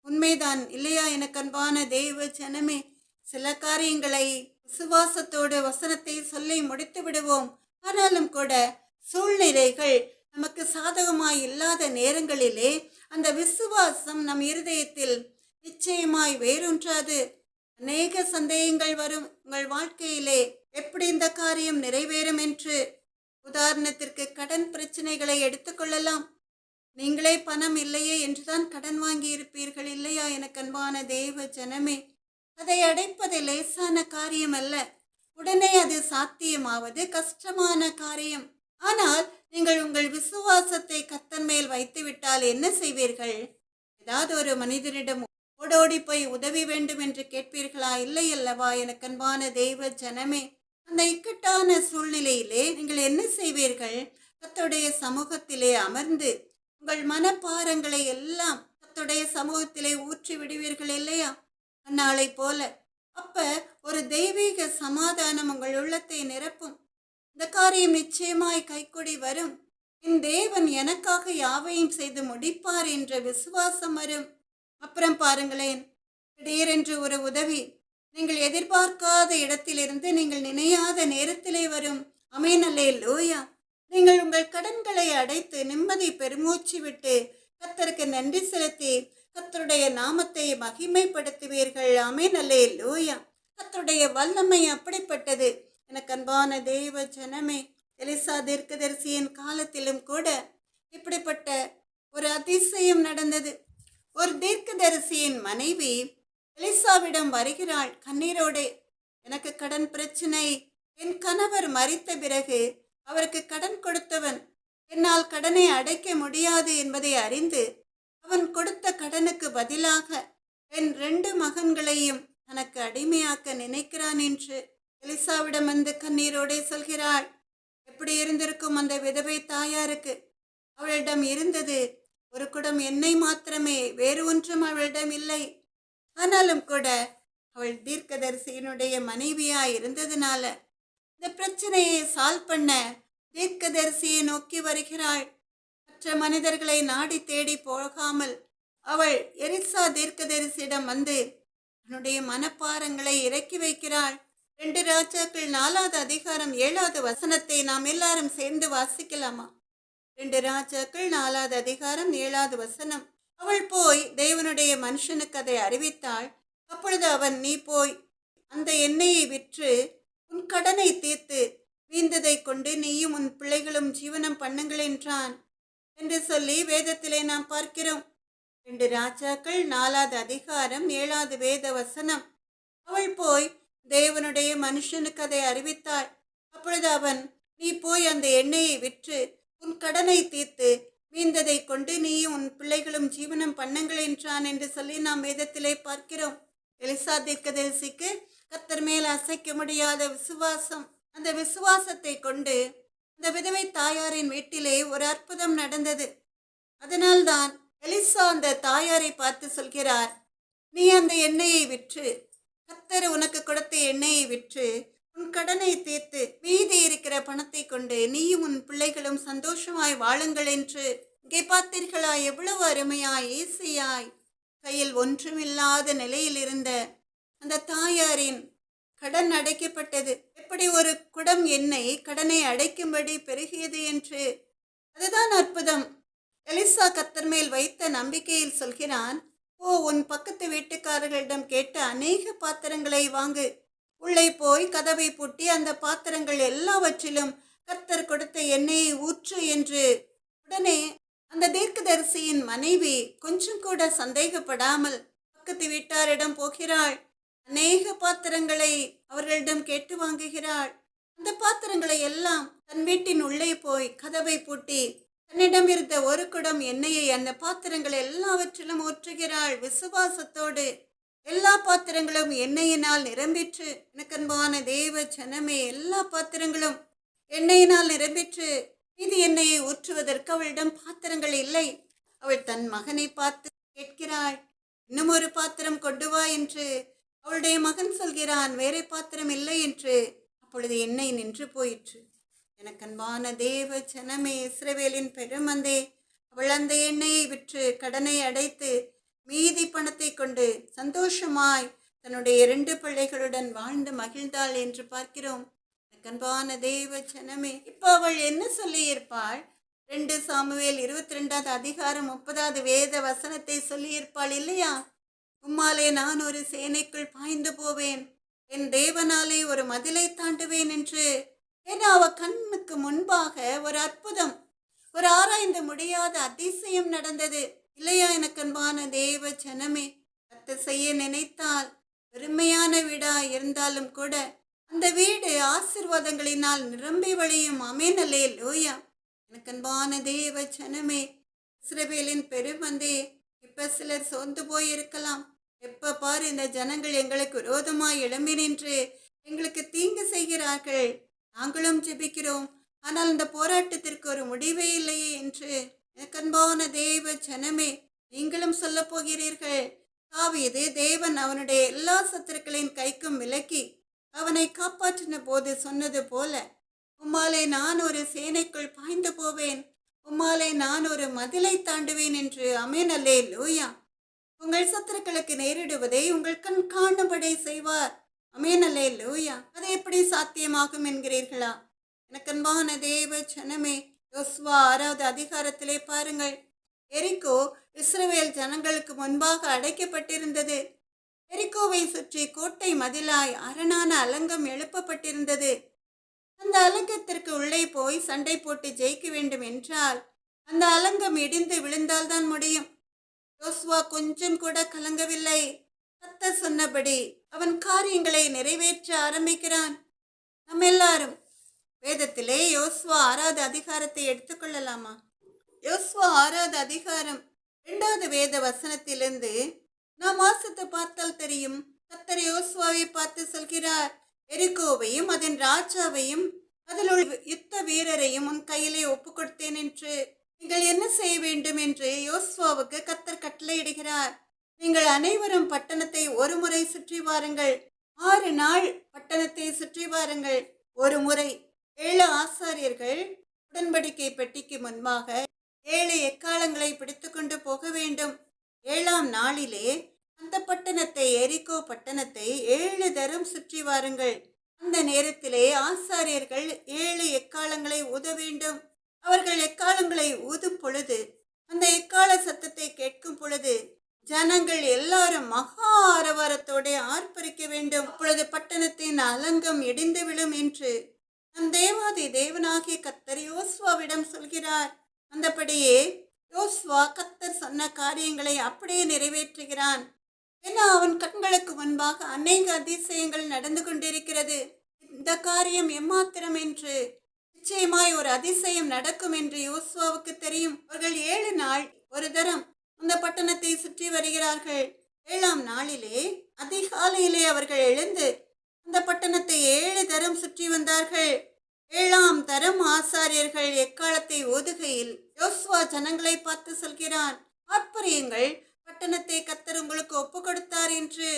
உண்மைதான் இல்லையா? எனக்கு அன்பான தேவ ஜனமே, சில காரியங்களை விசுவாசத்தோடு வசனத்தை சொல்லி முடித்து விடுவோம். ஆனாலும் கூட சூழ்நிலைகள் நமக்கு சாதகமாய் இல்லாத நேரங்களிலே அந்த விசுவாசம் நம் இருதயத்தில் நிச்சயமாய் வேரூன்றாது. அநேக சந்தேகங்கள் வரும் உங்கள் வாழ்க்கையிலே, எப்படி இந்த காரியம் நிறைவேறும் என்று. உதாரணத்திற்கு கடன் பிரச்சனைகளை எடுத்துக்கொள்ளலாம். நீங்களே பணம் இல்லையே என்றுதான் கடன் வாங்கி இருப்பீர்கள் இல்லையா? எனக்கு அன்பான தேவ ஜனமே, அதை அடைப்பது லேசான காரியம் அல்ல. உடனே அது சாத்தியமாவது கஷ்டமான காரியம். ஆனால் நீங்கள் உங்கள் விசுவாசத்தை கர்த்தர் மேல் வைத்து விட்டால் என்ன செய்வீர்கள்? ஏதாவது ஒரு மனிதனிடம் ஓடோடி போய் உதவி வேண்டும் என்று கேட்பீர்களா? இல்லை அல்லவா? எனக்கு அன்பான தெய்வ ஜனமே, அந்த இக்கட்டான சூழ்நிலையிலே நீங்கள் என்ன செய்வீர்கள்? கர்த்தருடைய சமூகத்திலே அமர்ந்து உங்கள் மனப்பாரங்களை எல்லாம் கர்த்தருடைய சமூகத்திலே ஊற்றி விடுவீர்கள் இல்லையா? அந்நாளை போல. அப்ப ஒரு தெய்வீக சமாதானம் உங்கள் உள்ளத்தை நிரப்பும். இந்த காரியம் நிச்சயமாய் கைகூடி வரும். என் தேவன் எனக்காக யாவையும் செய்து முடிப்பார் என்ற விசுவாசம் வரும். அப்புறம் பாருங்களேன், திடீரென்று ஒரு உதவி நீங்கள் எதிர்பார்க்காத இடத்திலிருந்து நீங்கள் நினையாத நேரத்திலே வரும். ஆமென், அல்லேலூயா. நீங்கள் உங்கள் கடன்களை அடைத்து நிம்மதி பெருமூச்சு விட்டு கர்த்தருக்கு நன்றி செலுத்தி கர்த்தருடைய நாமத்தை மகிமைப்படுத்துவீர்கள். ஆமென், அல்லேலூயா. கர்த்தருடைய வல்லமை அப்படிப்பட்டது. எனக்கு அன்பான தேவ ஜனமே, எலிசா தீர்க்கதரிசியின் காலத்திலும் கூட இப்படிப்பட்ட ஒரு அதிசயம் நடந்தது. ஒரு தீர்க்கதரிசியின் மனைவி எலிசாவிடம் வருகிறாள் கண்ணீரோடு. எனக்கு கடன் பிரச்சனை, என் கணவர் மரித்த பிறகு அவருக்கு கடன் கொடுத்தவன் என்னால் கடனை அடைக்க முடியாது என்பதை அறிந்து அவன் கொடுத்த கடனுக்கு பதிலாக என் 2 மகன்களையும் தனக்கு அடிமையாக்க நினைக்கிறான் என்று எலிசாவிடம் வந்து கண்ணீரோடே சொல்கிறாள். எப்படி இருந்திருக்கும் அந்த விதவை தாயாருக்கு? அவளிடம் இருந்தது ஒரு குடம் எண்ணெய் மாத்திரமே, வேறு ஒன்றும் அவளிடம் இல்லை. ஆனாலும் கூட அவள் தீர்க்கதரிசியினுடைய மனைவியா இருந்ததுனால இந்த பிரச்சனையை சால்வ் பண்ண தீர்க்கதரிசியை நோக்கி வருகிறாள். மற்ற மனிதர்களை நாடி தேடி போகாமல் அவள் எலிசா தீர்க்கதரிசியிடம் வந்து தன்னுடைய மனப்பாரங்களை இறக்கி வைக்கிறாள். 2 ராஜாக்கள் 4வது அதிகாரம் 7வது வசனத்தை நாம் எல்லாரும் சேர்ந்து வாசிக்கலாமா? 2 ராஜாக்கள் 4வது அதிகாரம் 7வது வசனம். அவள் போய் தேவனுடைய மனுஷனுக்கு அதை அறிவித்தாள். அப்பொழுது அவன், நீ போய் அந்த எண்ணெயை விற்று உன் கடனை தீர்த்து வீந்ததை கொண்டு நீயும் உன் பிள்ளைகளும் ஜீவனம் பண்ணுங்கள் என்றான் என்று சொல்லி வேதத்திலே நாம் பார்க்கிறோம். 2 ராஜாக்கள் 4வது அதிகாரம் 7வது வேத வசனம். அவள் போய் தேவனுடைய மனுஷனுக்கு அதை அறிவித்தாள். அப்பொழுது அவன், நீ போய் அந்த எண்ணெயை விற்று உன் கடனை தீர்த்து மீந்ததை கொண்டு நீயும் உன் பிள்ளைகளும் ஜீவனம் பண்ணுங்கள் என்றான் என்று சொல்லி நாம் வேதத்திலே பார்க்கிறோம். எலிசா தீர்க்கதரிசிக்கு கர்த்தர் மேல் அசைக்க முடியாத விசுவாசம். அந்த விசுவாசத்தை கொண்டு அந்த விதவை தாயாரின் வீட்டிலே ஒரு அற்புதம் நடந்தது. அதனால்தான் எலிசா அந்த தாயாரை பார்த்து சொல்கிறார், நீ அந்த எண்ணெயை விற்று, கர்த்தர் உனக்கு கொடுத்த எண்ணெயை விற்று உன் கடனை தீர்த்து மீதி இருக்கிற பணத்தை கொண்டு நீயும் உன் பிள்ளைகளும் சந்தோஷமாய் வாழுங்கள் என்று. இங்கே பார்த்தீர்களா எவ்வளவு அருமையாய் ஈஸியாய் கையில் ஒன்றுமில்லாத நிலையில் இருந்த அந்த தாயாரின் கடன் அடைக்கப்பட்டது. எப்படி ஒரு குடம் எண்ணெய் கடனை அடைக்கும்படி பெருகியது என்று. அதுதான் அற்புதம். எலிசா கர்த்தர் மேல் வைத்த நம்பிக்கையில் சொல்கிறான், ஓ, உன் பக்கத்து வீட்டுக்காரர்களிடம் கேட்டு அநேக பாத்திரங்களை வாங்கு, உள்ளே போய் கதவை பூட்டி அந்த பாத்திரங்கள் எல்லாவற்றிலும் கர்த்தர் கொடுத்த எண்ணெயை ஊற்று என்று. உடனே அந்த தீர்க்கதரிசியின் மனைவி கொஞ்சம் கூட சந்தேகப்படாமல் பக்கத்து வீட்டாரிடம் போகிறாள். அநேக பாத்திரங்களை அவர்களிடம் கேட்டு வாங்குகிறாள். அந்த பாத்திரங்களை எல்லாம் தன் வீட்டின் உள்ளே போய் கதவை பூட்டி தன்னிடம் இருந்த ஒரு குடம் எண்ணெயை அந்த பாத்திரங்கள் எல்லாவற்றிலும் ஊற்றுகிறாள். விசுவாசத்தோடு எல்லா பாத்திரங்களும் எண்ணெயினால் நிரம்பிற்று. எனக்கன்பான தேவ ஜனமே, எல்லா பாத்திரங்களும் எண்ணெயினால் நிரம்பிற்று. மீதி எண்ணெயை ஊற்றுவதற்கு அவளிடம் பாத்திரங்கள் இல்லை. அவள் தன் மகனை பார்த்து கேட்கிறாள், இன்னும் ஒரு பாத்திரம் கொண்டு வா என்று. அவளுடைய மகன் சொல்கிறான், வேறே பாத்திரம் இல்லை என்று. அப்பொழுது எண்ணெய் நின்று போயிற்று. எனக்கன்பான தேவ ஜனமே, இஸ்ரவேலின் பெருமந்தே, அவள் அந்த எண்ணெயை விற்று கடனை அடைத்து மீதி பணத்தை கொண்டு சந்தோஷமாய் தன்னுடைய 2 பிள்ளைகளுடன் வாழ்ந்து மகிழ்ந்தாள் என்று பார்க்கிறோம். எனக்கன்பான தேவ ஜனமே, இப்போ அவள் என்ன சொல்லியிருப்பாள்? 2 சாமுவேல் 22வது அதிகாரம் 30வது வேத வசனத்தை சொல்லியிருப்பாள் இல்லையா? உம்மாலே நான் ஒரு சேனைக்குள் பாய்ந்து போவேன், என் தேவனாலே ஒரு மதிலை தாண்டுவேன் என்று. ஏன்னா அவ கண்ணுக்கு முன்பாக ஒரு அற்புதம், ஒரு ஆராய்ந்து முடியாத அதிசயம் நடந்தது இல்லையா? எனக்கன்பான தேவ ஜனமே, கர்த்தர் செய்ய நினைத்தால் பெருமையான வீடா இருந்தாலும் கூட அந்த வீடு ஆசீர்வாதங்களினால் நிரம்பி வழியும். ஆமென், அல்லேலூயா. எனக்கன்பான தேவ ஜனமே, இஸ்ரவேலின் பெருமந்தே, இப்ப சிலர் சோர்ந்து போயிருக்கலாம். எப்ப பார் இந்த ஜனங்கள் எங்களுக்கு விரோதமாய் எழும்பி நின்று எங்களுக்கு தீங்கு செய்கிறார்கள், நாங்களும் ஜெபிக்கிறோம், ஆனால் இந்த போராட்டத்திற்கு ஒரு முடிவே இல்லையே என்று. எனக்கன்பான தேவ ஜனமே, நீங்களும் சொல்ல போகிறீர்கள், தாவீது தேவன் அவனுடைய எல்லா சத்துருக்களின் கைக்கும் விலக்கி அவனை காப்பாற்றின போது சொன்னது போல, உம்மாலே நான் ஒரு சேனைக்குள் பாய்ந்து போவேன், உம்மாலே நான் ஒரு மதிலை தாண்டுவேன் என்று. ஆமென், அல்லேலூயா. உங்கள் சத்துருக்களுக்கு நேரிடுவதை உங்கள் கண் காணும்படி செய்வார். ஆமென், அல்லேலூயா. அது எப்படி சாத்தியமாகும் என்கிறீர்களா? எனக்கன்பான தேவ ஜனமே, யோசுவா 6வது அதிகாரத்திலே பாருங்கள். எரிகோ இஸ்ரவேல் ஜனங்களுக்கு முன்பாக அடைக்கப்பட்டிருந்தது. எரிகோவை சுற்றி கோட்டை மதிலாய் அரணான அலங்கம் எழுப்பப்பட்டிருந்தது. அந்த அலங்கத்திற்கு உள்ளே போய் சண்டை போட்டு ஜெயிக்க வேண்டும் என்றால் அந்த அலங்கம் இடிந்து விழுந்தால்தான் முடியும். யோசுவா கொஞ்சம் கூட கலங்கவில்லை. கர்த்தர் சொன்னபடி அவன் காரியங்களை நிறைவேற்ற ஆரம்பிக்கிறான். நம்ம எல்லாரும் வேதத்திலே யோசுவா 6வது அதிகாரத்தை எடுத்துக்கொள்ளலாமா? யோசுவா 6வது அதிகாரம் 2வது வேத வசனத்திலிருந்து நாம் வாசித்து பார்த்தால் தெரியும். கர்த்தர் யோசுவாவை பார்த்து சொல்கிறார், எரிகோவையும் அதன் ராஜாவையும் அதில் உள்ள யுத்த வீரரையும் உன் கையிலே ஒப்பு கொடுத்தேன் என்று. நீங்கள் என்ன செய்ய வேண்டும் என்று யோசுவாவுக்கு கர்த்தர் கட்டளையிடுகிறார். நீங்கள் அனைவரும் பட்டணத்தை ஒரு முறை சுற்றி வாருங்கள். 6 நாள் பட்டணத்தை சுற்றி வாருங்கள். ஒரு முறை 7 ஆசாரியர்கள் உடன்படிக்கை பெட்டிக்கு முன்பாக 7 எக்காலங்களை பிடித்து கொண்டு போக வேண்டும். 7ஆம் நாளிலே அந்த பட்டணத்தை, எரிகோ பட்டணத்தை 7 தரம் சுற்றி வாருங்கள். அந்த நேரத்திலே ஆசாரியர்கள் 7 எக்காலங்களை ஊத வேண்டும். அவர்கள் எக்காலங்களை ஊதும் பொழுது, அந்த எக்கால சத்தத்தை கேட்கும் பொழுது ஜனங்கள் எல்லாரும் மகா ஆரவாரத்தோட ஆர்ப்பரிக்க வேண்டும். அப்பொழுது பட்டணத்தின் அலங்கம் இடிந்து விழும் என்று நம் தேவாதி தேவனாகிய கர்த்தர் யோசுவாவிடம் சொல்கிறார். அந்தபடியே யோசுவா கர்த்தர் சொன்ன காரியங்களை அப்படியே நிறைவேற்றுகிறான். ஏன்னா அவன் கண்களுக்கு முன்பாக அநேக அதிசயங்கள் நடந்து கொண்டிருக்கிறது. இந்த காரியம் எம்மாத்திரம் என்று, நிச்சயமாய் ஒரு அதிசயம் நடக்கும் என்று யோசுவாவுக்கு தெரியும். அவர்கள் 7 நாள் ஒரு தரம் அந்த பட்டணத்தை சுற்றி வருகிறார்கள். 7ஆம் நாளிலே அதிகாலையிலே அவர்கள் எழுந்து அந்த பட்டணத்தை 7 தரம் சுற்றி வந்தார்கள். 7ஆம் தரம் ஆசாரியர்கள் எக்காலத்தை ஓதுகையில் யோசுவா ஜனங்களை பார்த்து சொல்கிறான், ஆர்ப்பரியுங்கள், பட்டணத்தை கர்த்தர் உங்களுக்கு ஒப்பு கொடுத்தார் என்று.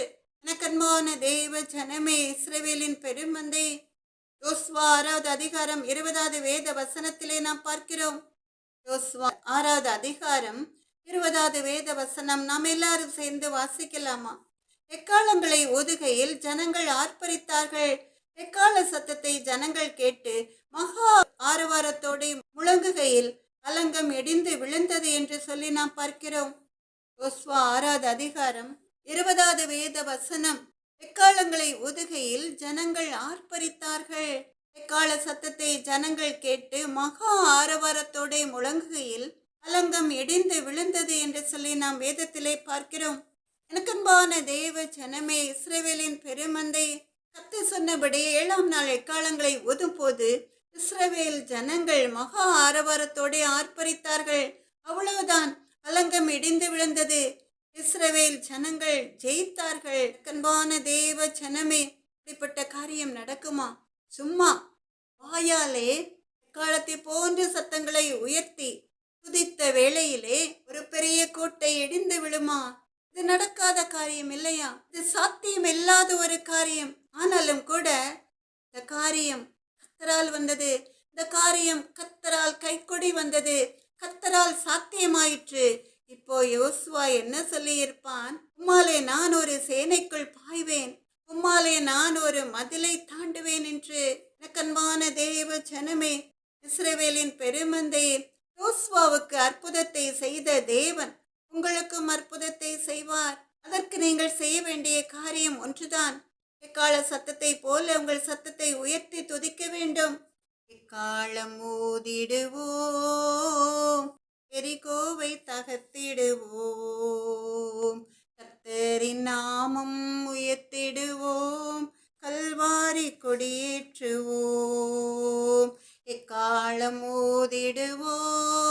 எனக்கன்பான தேவ ஜனமே, இஸ்ரவேலின் பெருமந்தை, யோசுவா 6வது அதிகாரம் 20வது வேத வசனத்திலே நாம் பார்க்கிறோம். யோசுவா 6வது அதிகாரம் 20வது வேத வசனம் நாம் எல்லாரும் சேர்ந்து வாசிக்கலாமா? எக்காலங்களை ஓதுகையில் ஜனங்கள் ஆர்ப்பரித்தார்கள். எக்கால சத்தத்தை ஜனங்கள் கேட்டு மகா ஆரவாரத்தோடு முழங்குகையில் அலங்கம் இடிந்து விழுந்தது என்று சொல்லி நாம் பார்க்கிறோம். யோசுவா 6வது அதிகாரம் 20வது வேத வசனம், எக்காலங்களை ஊதுகையில் ஜனங்கள் ஆர்ப்பரித்தார்கள். எக்கால சத்தத்தை ஜனங்கள் கேட்டு மகா ஆரவாரத்தோட முழங்குகையில் அலங்கம் இடிந்து விழுந்தது என்று சொல்லி நாம் வேதத்திலே பார்க்கிறோம். எனக்கன்பான தேவ ஜனமே, இஸ்ரவேலின் பெருமந்தை, கர்த்தர் சொன்னபடி 7ஆம் நாள் எக்காலங்களை ஊதும் போது இஸ்ரவேல் ஜனங்கள் மகா ஆரவாரத்தோட ஆர்ப்பரித்தார்கள். அவ்வளவுதான், அலங்கம் இடிந்து விழுந்தது. இஸ்ரவேல் ஜனங்கள் ஜெயித்தார்கள். கண்பான தேவ ஜனமே, இப்படிப்பட்ட காரியம் நடக்குமா? சும்மா வாயாலே காலத்தை போன்ற சத்தங்களை உயர்த்தி துதித்த வேளையிலே ஒரு பெரிய கோட்டை இடிந்து விழுமா? இது நடக்காத காரியம் இல்லையா? இது சாத்தியம் இல்லாத ஒரு காரியம். ஆனாலும் கூட இந்த காரியம் கர்த்தரால் வந்தது. இந்த காரியம் கர்த்தரால் கைகொடி வந்தது. கர்த்தரால் சாத்தியமாயிற்று. இப்போ யோசுவா என்ன சொல்லி இருப்பான்? உம்மாலே நான் ஒரு சேனைக்குள் பாய்வேன், உம்மாலே நான் ஒரு மதிலை தாண்டுவேன் என்று. கண்பான தேவ ஜனமே, இஸ்ரவேலின் பெருமந்தை, யோசுவாவுக்கு அற்புதத்தை செய்த தேவன் உங்களுக்கும் அற்புதத்தை செய்வார். அதற்கு நீங்கள் செய்ய வேண்டிய காரியம் ஒன்றுதான். எக்கால சத்தத்தை போல உங்கள் சத்தத்தை உயர்த்தி துதிக்க வேண்டும். எக்காலம் ஊதிடுவோம், எரிகோவை தகர்த்திடுவோம், கர்த்தரின் நாமம் உயர்த்திடுவோம், கல்வாரி கொடியேற்றுவோம். எக்காலம் ஊதிடுவோம்,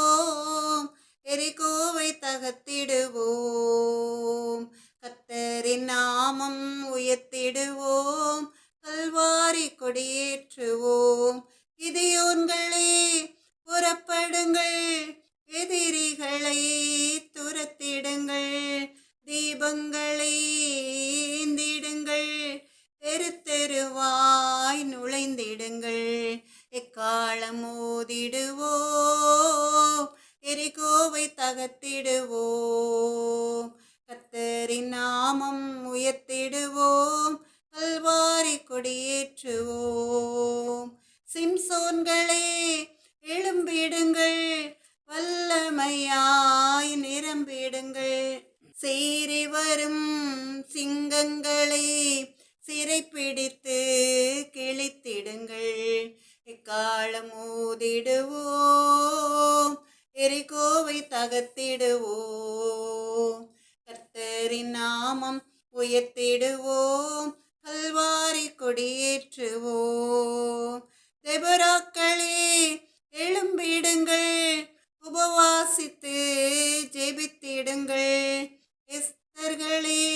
எரிகோவை தகர்த்திடுவோம், கர்த்தரின் நாமம் உயர்த்திடுவோம், கல்வாரி கொடியேற்றுவோம். கிதியோன்களே புறப்படுங்கள், எதிரிகளை துரத்திடுங்கள், தீபங்களை ஏந்திடுங்கள், தெரு தெருவாய் நுழைந்திடுங்கள். எக்காலம் ஊதிடுவோம், எரிகோவை தகர்த்திடுவோம், கர்த்தரின் நாமம் உயர்த்திடுவோம், கல்வாரி கொடியேற்றுவோம். சிம்சோன்களே எழும்பிடுங்கள், வல்லமையாய் நிரம்பிடுங்கள், சீறி வரும் சிங்கங்களை சிறைப்பிடித்து கிழித்திடுங்கள். எக்காலம் ஊதிடுவோம், எரிகோவை தகர்த்திடுவோம், கர்த்தரின் நாமம் உயர்த்திடுவோம், கல்வாரி கொடியேற்றுவோம். தெபொராக்களே எழும்பிடுங்கள், உபவாசித்து ஜெபித்திடுங்கள், எஸ்தர்களே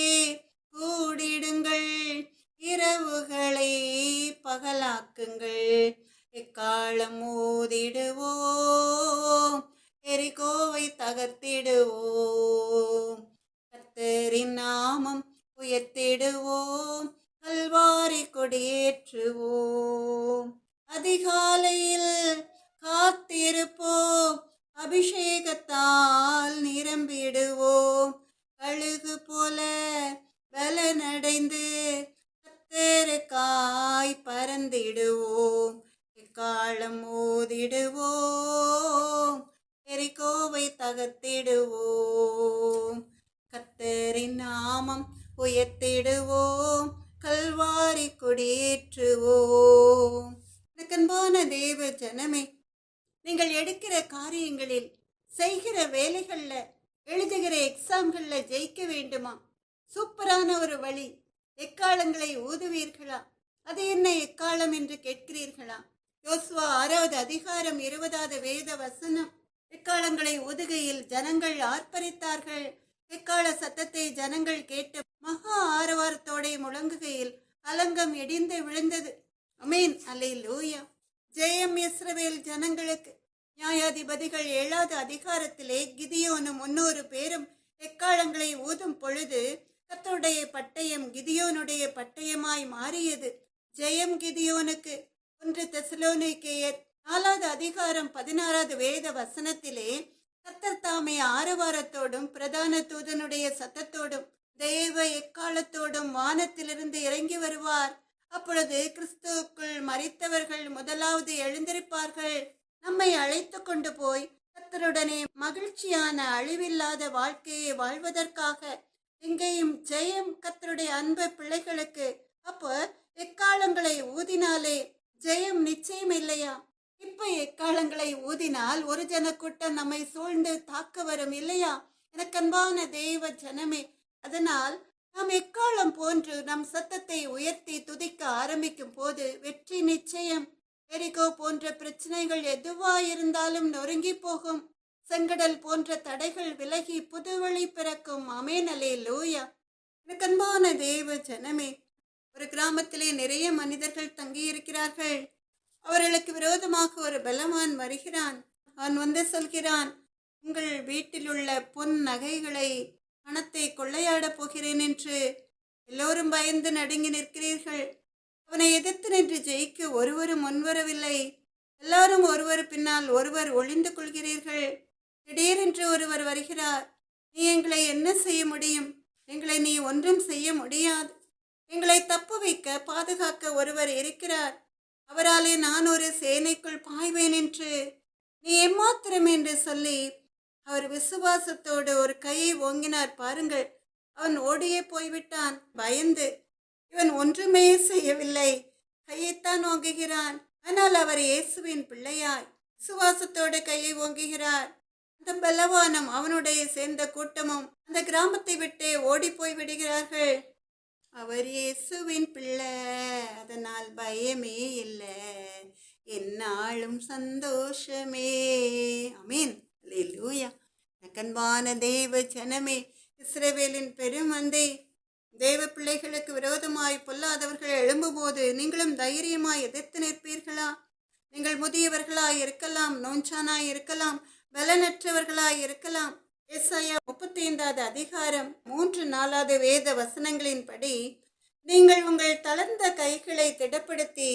கூடிடுங்கள், இரவுகளை பகலாக்குங்கள். எக்காலம் ஊதிடுவோம், எரிகோவை தகர்த்திடுவோம், கர்த்தரின் நாமம் உயர்த்திடுவோம், கல்வாரி கொடியேற்றுவோம். அதிகாலையில் காத்திருப்போம், அபிஷேகத்தால் நிரம்பிடுவோம், கழுகு போல பலனடைந்து கர்த்தருக்காய் பறந்திடுவோம். எக்காலம் ஊதிடுவோம், எரிகோவை தகர்த்திடுவோம், கர்த்தர் நாமம் உயர்த்திடுவோம், கல்வாரி கொடியேற்றுவோம். அன்பான தேவ ஜனமே, நீங்கள் எடுக்கிற காரியங்களில், செய்கிற வேலைகள்ல, எழுதுகிற எக்ஸாம்கள்ல ஜெயிக்க வேண்டுமா? சூப்பரான ஒரு வழி. எக்காலங்களை ஊதுவீர்களா? அது என்ன எக்காலம் என்று கேட்கிறீர்களா? யோசுவா 6வது அதிகாரம் 20வது வேத வசனம். எக்காலங்களை ஊதுகையில் ஜனங்கள் ஆர்ப்பரித்தார்கள். எக்கால சத்தத்தை ஜனங்கள் கேட்டு மகா ஆரவாரத்தோட முழங்குகையில் அலங்கம் இடிந்து விழுந்தது. அமேன், அல்லேலூயா. ஜெயம் இஸ்ரவேல் ஜனங்களுக்கு. நியாயாதிபதிகள் 7வது அதிகாரத்திலே கிதியோனும் 300 பேரும் எக்காலங்களை ஊதும் பொழுது கர்த்தருடைய பட்டயம் கிதியோனுடைய பட்டயமாய் மாறியது. ஜெயம் கிதியோனுக்கு. 1 தெசலோனிக்கேயர் 4வது அதிகாரம் 16வது வேத வசனத்திலே கர்த்தர் தாமே ஆரவாரத்தோடும் பிரதான தூதனுடைய சத்தத்தோடும் தேவ எக்காலத்தோடும் வானத்திலிருந்து இறங்கி வருவார். அப்பொழுது கிறிஸ்துவுக்குள் மரித்தவர்கள் முதலாவது எழுந்திருப்பார்கள். நம்மை அழைத்து கொண்டு போய் கர்த்தருடனே மகிழ்ச்சியான அழிவில்லாத வாழ்க்கையை வாழ்வதற்காக எங்கேயும் ஜெயம் கர்த்தருடைய அன்பு பிள்ளைகளுக்கு. அப்போ எக்காலங்களை ஊதினாலே ஜெயம் நிச்சயம் இல்லையா? இப்ப எக்காலங்களை ஊதினால் ஒரு ஜன கூட்டம் நம்மை சூழ்ந்து தாக்க வரும் இல்லையா? எனக்கு அன்பான தேவ ஜனமே, அதனால் நாம் எக்காலம் போன்று நம் சத்தத்தை உயர்த்தி துதிக்க ஆரம்பிக்கும் போது வெற்றி நிச்சயம். எரிகோ போன்ற பிரச்சனைகள் எதுவாயிருந்தாலும் நொறுங்கி போகும். செங்கடல் போன்ற தடைகள் விலகி புதுவழி பிறக்கும். ஆமென், அல்லேலூயா. எனக்கு அன்பான தேவ ஜனமே, ஒரு கிராமத்திலே நிறைய மனிதர்கள் தங்கி இருக்கிறார்கள். அவர்களுக்கு விரோதமாக ஒரு பலவான் வருகிறான். அவன் வந்து சொல்கிறான், உங்கள் வீட்டில் உள்ள பொன் நகைகளை பணத்தை கொள்ளையாடப் போகிறேன் என்று. எல்லோரும் பயந்து நடுங்கி நிற்கிறீர்கள். அவனை எதிர்த்து நின்று ஜெயிக்க ஒருவரும் முன்வரவில்லை. எல்லாரும் ஒருவர் பின்னால் ஒருவர் ஒளிந்து கொள்கிறீர்கள். திடீரென்று ஒருவர் வருகிறார். நீ எங்களை என்ன செய்ய முடியும்? எங்களை நீ ஒன்றும் செய்ய முடியாது. எங்களை தப்பு வைக்க பாதுகாக்க ஒருவர் இருக்கிறார். அவராலே நான் ஒரு சேனைக்குள் பாய்வேன் என்று. நீ எம்மாத்திரம் என்று சொல்லி அவர் விசுவாசத்தோடு ஒரு கையை ஓங்கினார். பாருங்கள், அவன் ஓடியே போய்விட்டான் பயந்து. இவன் ஒன்றுமே செய்யவில்லை, கையைத்தான் ஓங்குகிறான். ஆனால் அவர் இயேசுவின் பிள்ளையாய் விசுவாசத்தோடு கையை ஓங்குகிறார். அந்த பலவானும் அவனுடைய சேர்ந்த கூட்டமும் அந்த கிராமத்தை விட்டு ஓடி போய் விடுகிறார்கள். அவர் இயேசுவின் பிள்ளை, அதனால் பயமே இல்லை, என்னாலும் சந்தோஷமே. ஆமென், அல்லேலூயா. அன்பான தேவ ஜனமே, இஸ்ரவேலின் பெருமந்தை, தேவ பிள்ளைகளுக்கு விரோதமாய் பொல்லாதவர்கள் எழும்பும்போது நீங்களும் தைரியமாய் எதிர்த்து நிற்பீர்களா? நீங்கள் முதியவர்களாய் இருக்கலாம், நோஞ்சானாய் இருக்கலாம், பலனற்றவர்களாய் இருக்கலாம். ஏசாயா 35வது அதிகாரம் 3-4வது வேத வசனங்களின்படி, நீங்கள் உங்கள் தளர்ந்த கைகளை திடப்படுத்தி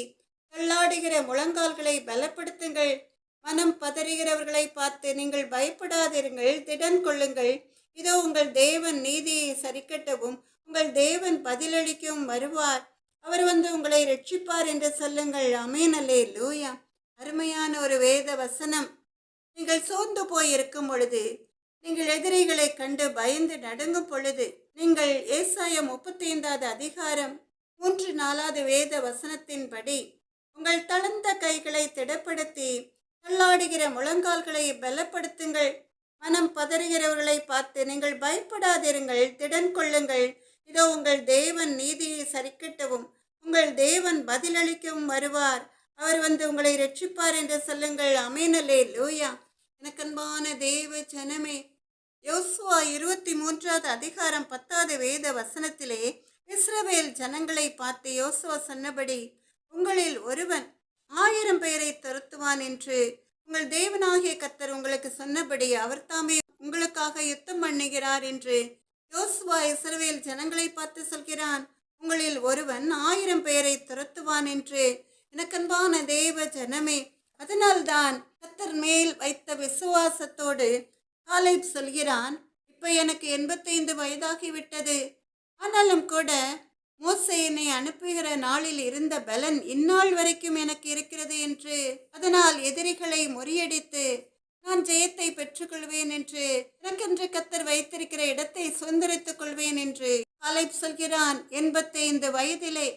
தள்ளாடுகிற முழங்கால்களை பலப்படுத்துங்கள். மனம் பதறுகிறவர்களை பார்த்து நீங்கள் பயப்படாதிருங்கள், திடன் கொள்ளுங்கள். இதோ உங்கள் தேவன் நீதியை சரிக்கட்டவும் உங்கள் தேவன் பதிலளிக்கவும் வருவார். அவர் வந்து உங்களை ரட்சிப்பார் என்று சொல்லுங்கள். ஆமென், அல்லேலூயா. அருமையான ஒரு வேத வசனம். நீங்கள் சோர்ந்து போய் இருக்கும் பொழுது, நீங்கள் எதிரிகளை கண்டு பயந்து நடுங்கும் பொழுது, நீங்கள் ஏசாயா 35வது அதிகாரம் 3-4வது வேத வசனத்தின்படி உங்கள் தளர்ந்த கைகளை திடப்படுத்தி தள்ளாடுகிற முழங்கால்களை பலப்படுத்துங்கள். மனம் பதறுகிறவர்களை பார்த்து நீங்கள் பயப்படாதிருங்கள், திடன் கொள்ளுங்கள். இதோ உங்கள் தேவன் நீதியை சரிக்கட்டவும் உங்கள் தேவன் பதிலளிக்கவும் வருவார். அவர் வந்து உங்களை ரட்சிப்பார் என்று சொல்லுங்கள். ஆமென், அல்லேலூயா. எனக்கன்பான தேவ ஜனமே, யோசுவா 23வது அதிகாரம் 10வது வேத வசனத்திலே இஸ்ரவேல் ஜனங்களை பார்த்து யோசுவா சொன்னபடி, உங்களில் ஒருவன் 1000 பேரை துரத்துவான் என்று உங்கள் தேவனாகிய கர்த்தர் உங்களுக்கு சொன்னபடி அவர் தாமே உங்களுக்காக யுத்தம் பண்ணுகிறார் என்று யோசுவா இஸ்ரவேல் ஜனங்களை பார்த்து சொல்கிறான். உங்களில் ஒருவன் 1000 பேரை துரத்துவான் என்று. எனக்கன்பான தேவ ஜனமே, அதனால்தான் கர்த்தர் மேல் வைத்த விசுவாசத்தோடு காலேப் சொல்கிறான், இப்ப எனக்கு 85 வயதாகிவிட்டது, ஆனாலும் கூட மோசே என்னை அனுப்புகிற நாளில் இருந்த பலன் இந்நாள் வரைக்கும் எனக்கு இருக்கிறது என்று. அதனால் எதிரிகளை முறியடித்து நான் ஜெயத்தை பெற்றுக்கொள்வேன் என்று, எனக்கென்று கர்த்தர் வைத்திருக்கிற இடத்தை சுதந்திரித்துக் கொள்வேன் என்று காலேப் சொல்கிறான், 85 வயதிலே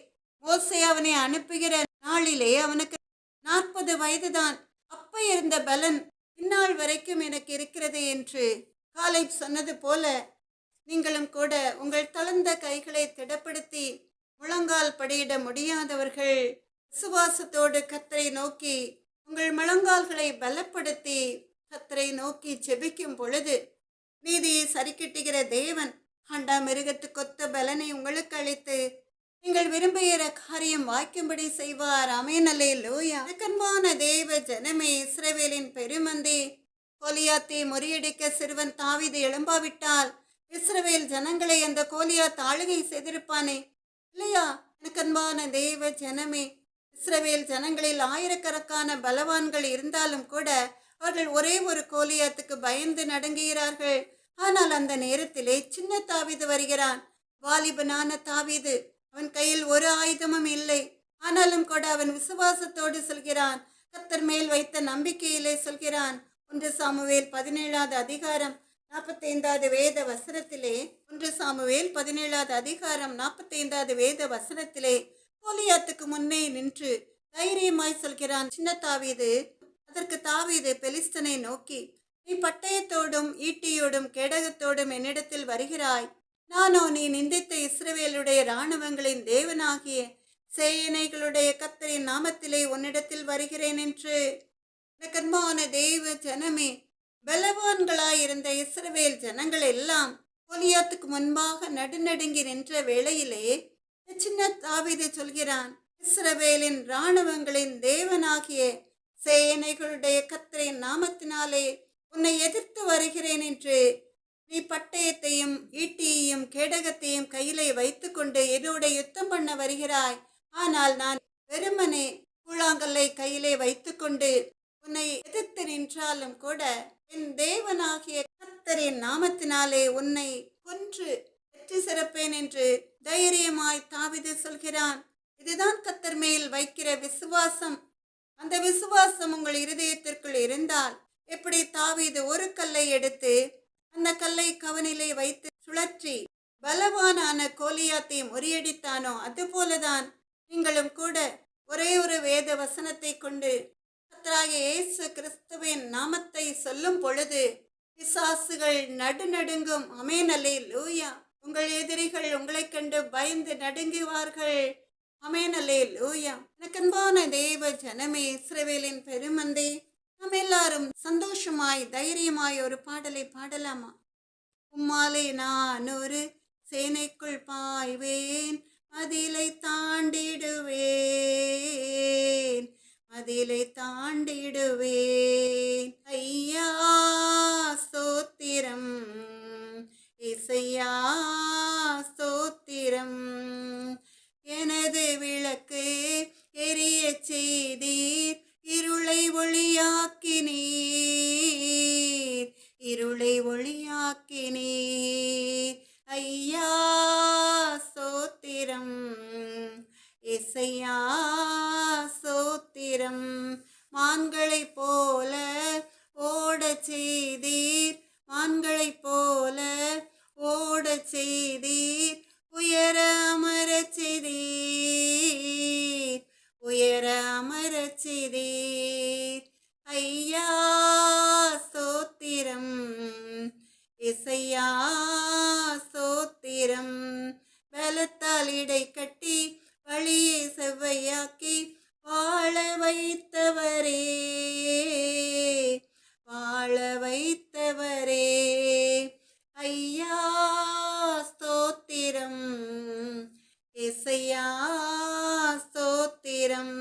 மோசே அவனை அனுப்புகிற நாளிலே அவனுக்கு 40 வயதுதான். அப்ப இருந்த பலன் இந்நாள் வரைக்கும் எனக்கு இருக்கிறது என்று காலேப் சொன்னது போல நீங்களும் கூட உங்கள் தளர்ந்த கைகளை திடப்படுத்தி முழங்கால் படியிட முடியாதவர்கள் விசுவாசத்தோடு கர்த்தரை நோக்கி உங்கள் முழங்கால்களை பலப்படுத்தி கர்த்தரை நோக்கி ஜெபிக்கும் பொழுது நீதியை சரிக்கட்டுகிற தேவன் மிருகத்துக்கொத்த பலனை உங்களுக்கு அளித்து நீங்கள் விரும்புகிற காரியம் வாய்க்கும்படி செய்வார். ஆமென், அல்லேலூயா. கண்பான தேவ ஜனமே, இஸ்ரவேலின் பெருமந்தி, கோலியாத்தை முறியடிக்க சிறுவன் தாவீது எழும்பாவிட்டால் இஸ்ரவேல் ஜனங்களை அந்த கோலியாத் ஆளுகை செய்திருப்பானே இல்லையா? கண்பான தேவ ஜனமே, இஸ்ரவேல் ஜனங்களில் ஆயிரக்கணக்கான பலவான்கள் இருந்தாலும் கூட அவர்கள் ஒரே ஒரு கோலியாத்துக்கு பயந்து நடுங்குகிறார்கள். ஆனால் அந்த நேரத்திலே சின்ன தாவீது வருகிறான். வாலிபனான தாவீது, அவன் கையில் ஒரு ஆயுதமும் இல்லை. ஆனாலும் கூட அவன் விசுவாசத்தோடு சொல்கிறான். கர்த்தர் மேல் வைத்த நம்பிக்கையிலே சொல்கிறான். 1 சாமுவேல் 17வது அதிகாரம் 45வது வேத வசனத்திலே 1 சாமுவேல் 17வது அதிகாரம் 45வது வேத வசனத்திலே கோலியாத்துக்கு முன்னே நின்று தைரியமாய் சொல்கிறான் சின்ன தாவீது. அதற்கு தாவீது பெலிஸ்தனை நோக்கி, நீ பட்டயத்தோடும் ஈட்டியோடும் கேடகத்தோடும் என்னிடத்தில் வருகிறாய், நானோ நீ நிந்தித்த இஸ்ரவேலுடைய இராணுவங்களின் தேவனாகிய சேனைகளுடைய கர்த்தரின் நாமத்திலே உன்னிடத்தில் வருகிறேன் என்று. கண்பான தேவ ஜனமே, பலவான்களாயிருந்த இஸ்ரவேல் ஜனங்கள் எல்லாம் கோலியாத்துக்கு முன்பாக நடுநடுங்கி நின்ற வேளையிலே சின்ன தாவீது சொல்கிறான், இஸ்ரவேலின் இராணுவங்களின் தேவனாகிய சேனைகளுடைய கர்த்தரின் நாமத்தினாலே உன்னை எதிர்த்து வருகிறேன் என்று. நீ பட்டயத்தையும் ஈட்டியையும் கேடகத்தையும் கையிலே வைத்து கொண்டு என்னோட யுத்தம் பண்ண வருகிறாய். ஆனால் நான் வெறுமனே கூழாங்கல்லை கையிலே வைத்து கொண்டு உன்னை எதிர்த்து நின்றாலும் கூட என் தேவனாகிய கர்த்தரின் நாமத்தினாலே உன்னை கொன்று வெற்றி சிறப்பேன் என்று தைரியமாய் தாவீது சொல்கிறான். இதுதான் கர்த்தர் மேல் வைக்கிற விசுவாசம். அந்த விசுவாசம் உங்கள் இருதயத்திற்குள் இருந்தால் எப்படி தாவீது ஒரு கல்லை எடுத்து அந்த கல்லை கவனிலே வைத்து சுழற்றி பலவானான கோலியாத்தை முறியடித்தானோ அதுபோலதான் நீங்களும் கூட ஒரே ஒரு வேத வசனத்தை கொண்டு கர்த்தராகிய இயேசு கிறிஸ்துவின் நாமத்தை சொல்லும் பொழுது பிசாசுகள் நடுநடுங்கும். ஆமென், அல்லேலூயா. உங்கள் எதிரிகள் உங்களை கண்டு பயந்து நடுங்குவார்கள். ஆமென், அல்லேலூயா. அன்பான தேவ ஜனமே, இஸ்ரவேலின் பெருமந்தை, நாம் எல்லாரும் சந்தோஷமாய் தைரியமாய் ஒரு பாடலை பாடலாமா? உம்மாலே நான் ஒரு சேனைக்குள் பாய்வேன், மதிலை தாண்டிடுவேன், மதிலை தாண்டிடுவேன். ஐயா ஸ்தோத்திரம், இசையா ஸ்தோத்திரம். எனது விளக்கு எரிய செய்தீர், இருளை ஒளியாக்கினீர், இருளை ஒளியாக்கினீர். ஐயா ஸ்தோத்திரம், இசையா ஸ்தோத்திரம். மான்களைப் போல ஓடச் செய்தீர், மான்களைப் போல ஓடச் செய்தீர், உயர அமரச் செய்தீர், உயர அமரச் செய்தீர். ஐயா ஸ்தோத்திரம், இசையா ஸ்தோத்திரம். பலத்தால் இடை கட்டி வழியை செவ்வையாக்கி வாழ வைத்தவரே, வாழ வைத்தவரே. ஐயா ஸ்தோத்திரம், இசையா ஸ்தோத்திரம்.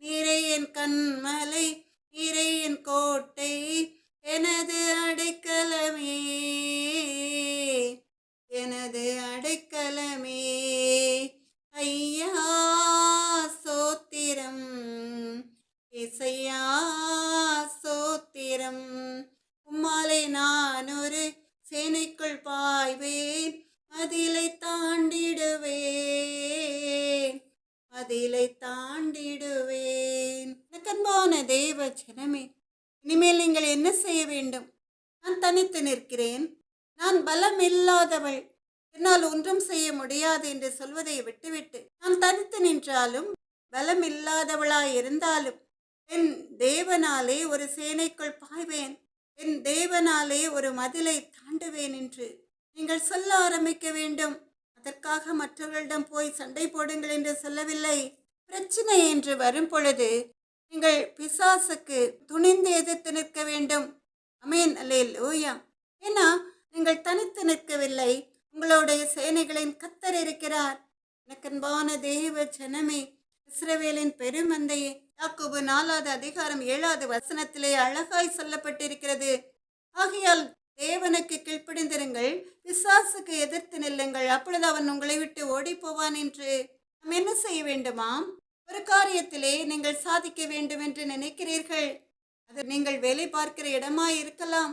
நிறையன் கண்மலை, நிறையன் கோட்டை, எனது அடைக்கலமே, எனது அடைக்கலமே. ஐயா ஸ்தோத்திரம், இசையா ஸ்தோத்திரம். உம்மாலே நான் ஒரு சேனைக்குள் பாய்வேன், மதிலை தாண்டிடுவேன், மதிலை தாண்டிடுவேன். அன்பான தேவ ஜனமே, இனிமேல் நீங்கள் என்ன செய்ய வேண்டும்? நான் தனித்து நிற்கிறேன், நான் பலம் இல்லாதவள், என்னால் ஒன்றும் செய்ய முடியாது என்று சொல்வதை விட்டுவிட்டு, நான் தனித்து நின்றாலும் பலம் இல்லாதவளாய் இருந்தாலும் என் தேவனாலே ஒரு சேனைக்குள் பாய்வேன், என் தேவனாலே ஒரு மதிலை தாண்டுவேன் என்று நீங்கள் சொல்ல ஆரம்பிக்க வேண்டும். அதற்காக மற்றவர்களிடம் போய் சண்டை போடுங்கள் என்று சொல்லவில்லை. பிரச்சனை என்று வரும் பொழுது நீங்கள் பிசாசுக்கு துணிந்து எதிர்த்து நிற்க வேண்டும். அமேன், அல்லேலூயா. ஏன்னா நீங்கள் தனித்து நிற்கவில்லை, உங்களுடைய சேனைகளின் கர்த்தர் இருக்கிறார். எனக்கன்பான தேவ ஜனமே, இஸ்ரவேலின் பெருமந்தையே, யாக்கோபு 4வது அதிகாரம் 7வது வசனத்திலே அழகாய் சொல்லப்பட்டிருக்கிறது. ஆகையால் தேவனுக்கு கீழ்ப்படிந்திருங்கள், பிசாசுக்கு எதிர்த்து நில்லுங்கள், அப்பொழுது அவன் உங்களை விட்டு ஓடி போவான் என்று நாம் என்ன செய்ய வேண்டுமாம்? ஒரு காரியத்திலே நீங்கள் சாதிக்க வேண்டும் என்று நினைக்கிறீர்கள். அது நீங்கள் வேலை பார்க்கிற இடமாய் இருக்கலாம்,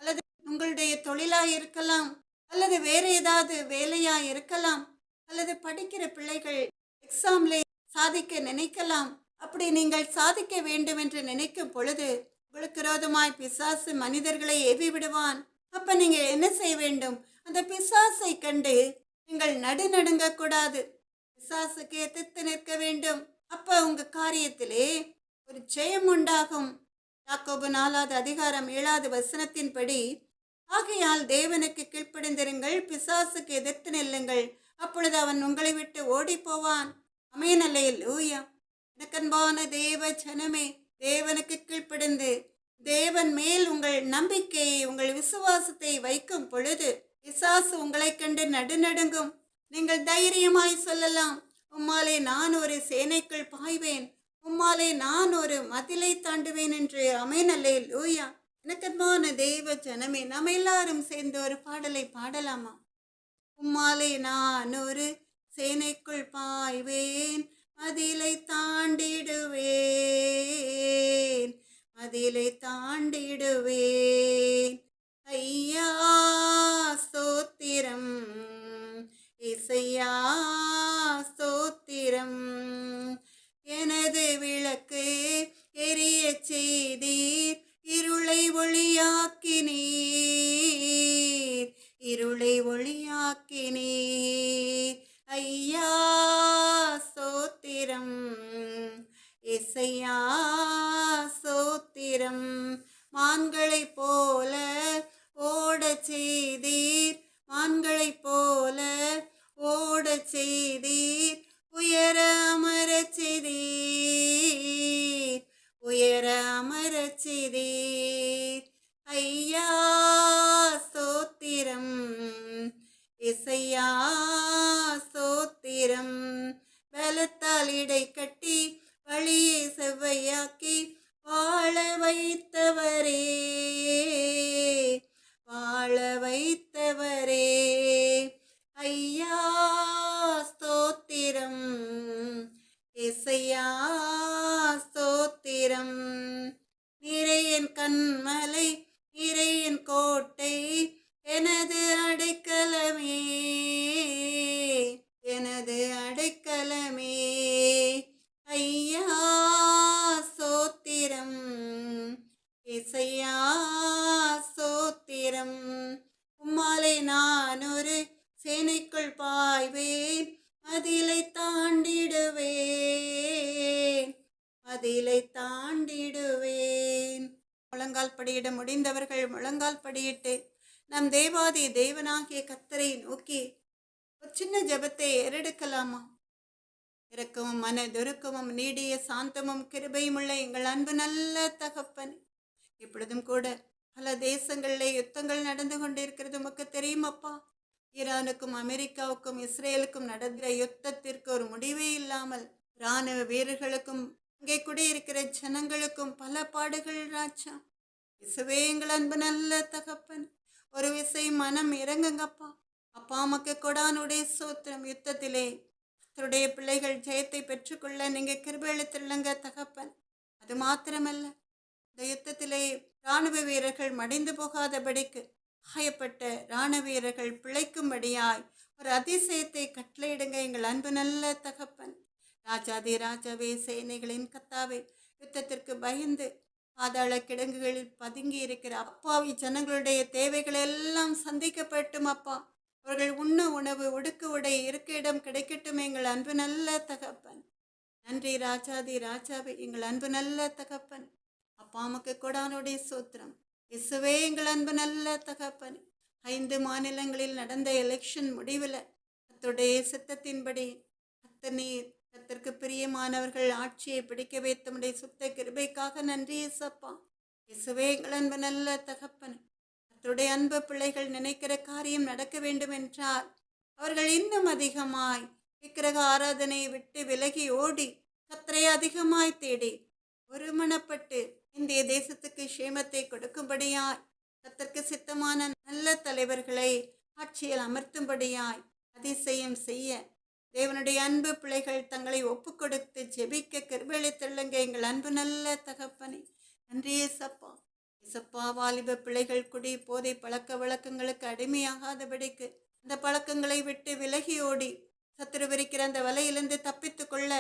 அல்லது உங்களுடைய தொழிலாய் இருக்கலாம், அல்லது வேற ஏதாவது வேலையாய் இருக்கலாம், அல்லது படிக்கிற பிள்ளைகள் எக்ஸாம்ல சாதிக்க நினைக்கலாம். அப்படி நீங்கள் சாதிக்க வேண்டும் என்று நினைக்கும் பொழுது உங்களுக்கு விரோதமாய் பிசாசு மனிதர்களை ஏவி விடுவான். அப்ப நீங்க என்ன செய்ய வேண்டும்? அந்த பிசாசை கண்டு நீங்கள் நடுநடுங்க கூடாது, பிசாசுக்கு எதிர்த்து நிற்க வேண்டும். அப்ப உங்க காரியத்திலே ஒரு ஜெயம் உண்டாகும். யாக்கோபு 4வது அதிகாரம் 7வது வசனத்தின்படி, ஆகையால் தேவனுக்கு கீழ்ப்படிந்திருங்கள், பிசாசுக்கு எதிர்த்து நில்லுங்கள், அப்பொழுது அவன் உங்களை விட்டு ஓடி போவான். அமேன், அல்லேலூயா. எனக்கன்பான தேவ ஜனமே, தேவனுக்கு கீழ்ப்படிந்து தேவன் மேல் உங்கள் நம்பிக்கையை, உங்கள் விசுவாசத்தை வைக்கும் பொழுது பிசாசு உங்களை கண்டு நடுநடுங்கும். நீங்கள் தைரியமாய் சொல்லலாம், உம்மாலே நான் ஒரு சேனைக்குள் பாய்வேன், உம்மாலே நான் ஒரு மதிலை தாண்டுவேன் என்று. அமேன், அல்லேலூயா. எனக்கன்பான தேவ ஜனமே, நாம் எல்லாரும் சேர்ந்து ஒரு பாடலை பாடலாமா? உம்மாலே நான் ஒரு சேனைக்குள் பாய்வேன், மதிலை தாண்டிடுவேன், மதிலை தாண்டிடுவேன். ஐயா ஸ்தோத்திரம், இசையா ஸ்தோத்திரம். எனது விளக்கு எரிய செய்தீர், இருளை ஒளியாக்கினீர், இருளை ஒளியாக்கினீர். ஐயா ஸ்தோத்திரம், இசையா ஸ்தோத்திரம். மான்களைப் போல ஓடச் செய்தீர், மான்களைப் போல ஓடச் செய்தீர், உயர அமரச் செய்தீர், உயர அமரச் செய்தீர். ஐயா ஸ்தோத்திரம், இசையா ஸ்தோத்திரம். பலத்தால் இடை கட்டி வழியை செவ்வையாக்கி வாழ வைத்தவரே, வாழ வைத்தவரே. ஐயா ஸ்தோத்திரம், இசையா ஸ்தோத்திரம். நிறையன் கண்மலை, நிறையன் கோட்டை, எனது அடைக்கலமே, எனது அடைக்கலமே. ஐயா ஸ்தோத்திரம், இசையா ஸ்தோத்திரம். உம்மாலே நான் ஒரு சேனைக்குள் பாய்வேன், மதிலை தாண்டிடுவேன், மதிலை தாண்டிடுவேன். முழங்கால் படியிட முடிந்தவர்கள் முழங்கால் படியிட்டு நம் தேவாதி தேவனாகிய கர்த்தரை நோக்கி ஒரு சின்ன ஜெபத்தை ஏறெடுக்கலாமா? இரக்கமும் மனதுருக்கமும் நீடிய சாந்தமும் கிருபையும் உள்ள எங்கள் அன்பு நல்ல தகப்பன், இப்பொழுதும் கூட பல தேசங்களிலே யுத்தங்கள் நடந்து கொண்டிருக்கிறது உமக்கு தெரியுமப்பா. ஈரானுக்கும் அமெரிக்காவுக்கும் இஸ்ரேலுக்கும் நடக்கிற யுத்தத்திற்கு ஒரு முடிவே இல்லாமல் இராணுவ வீரர்களுக்கும் இங்கே குடியிருக்கிற ஜனங்களுக்கும் பல பாடுகள் ராஜா. இசுவே எங்கள் அன்பு நல்ல தகப்பன், ஒரு விசை மனம் இறங்குங்கப்பா. அப்பா உமக்கு கொடானுடைய சோத்திரம். யுத்தத்திலே கர்த்தருடைய பிள்ளைகள் ஜெயத்தை பெற்றுக்கொள்ள நீங்க கிருபை அளித்துள்ளங்க தகப்பன். அது மாத்திரமல்ல, இந்த யுத்தத்திலே இராணுவ வீரர்கள் மடிந்து போகாதபடிக்கு காயப்பட்ட இராணுவ வீரர்கள் பிழைக்கும்படியாய் ஒரு அதிசயத்தை கட்டளையிடுங்க எங்கள் அன்பு நல்ல தகப்பன். ராஜாதி ராஜாவே, சேனைகளின் கத்தாவே, யுத்தத்திற்கு பயந்து பாதாள கிடங்குகளில் பதுங்கி இருக்கிற அப்பாவி ஜனங்களுடைய தேவைகள் எல்லாம் சந்திக்கப்பட்டும் அப்பா. அவர்கள் உண்ண உணவு, உடுக்க உடை, இருக்க இடம் கிடைக்கட்டும் எங்கள் அன்பு நல்ல தகப்பன். நன்றி ராஜாதி ராஜாவே, எங்கள் அன்பு நல்ல தகப்பன். அப்பா உமக்கு கொடானுடைய சோத்திரம். இயேசுவே எங்கள் அன்பு நல்ல தகப்பன். 5 மாநிலங்களில் நடந்த எலெக்ஷன் முடிவில் கர்த்தருடைய சித்தத்தின்படி நீர் கர்த்தருக்கு பிரியமானவர்கள் ஆட்சியை பிடிக்க வைத்தமுடைய சுத்த கிருபைக்காக நன்றி இயேசப்பா. இயேசுவே எங்கள் அன்பு நல்ல தகப்பன். கர்த்தருடைய அன்பு பிள்ளைகள் நினைக்கிற காரியம் நடக்க வேண்டும் என்றால் அவர்கள் இன்னும் அதிகமாய் விக்கிரக ஆராதனையை விட்டு விலகி ஓடி கர்த்தரை அதிகமாய் தேடி ஒருமனப்பட்டு இந்திய தேசத்துக்கு சேமத்தை கொடுக்கும்படியாய் கர்த்தருக்கு சித்தமான நல்ல தலைவர்களை ஆட்சியில் அமர்த்தும்படியாய் அதிசயம் செய்ய தேவனுடைய அன்பு பிள்ளைகள் தங்களை ஒப்பு கொடுத்து ஜெபிக்க கிருபையளித்துள்ளங்க எங்கள் அன்பு நல்ல தகப்பனே. நன்றி ஏசப்பா. ஏசப்பா, வாலிப பிள்ளைகள் குடி போதை பழக்க வழக்கங்களுக்கு அடிமையாகாதபடிக்கு அந்த பழக்கங்களை விட்டு விலகி ஓடி சத்துரு விரிக்கிற அந்த வலையிலிருந்து தப்பித்து கொள்ள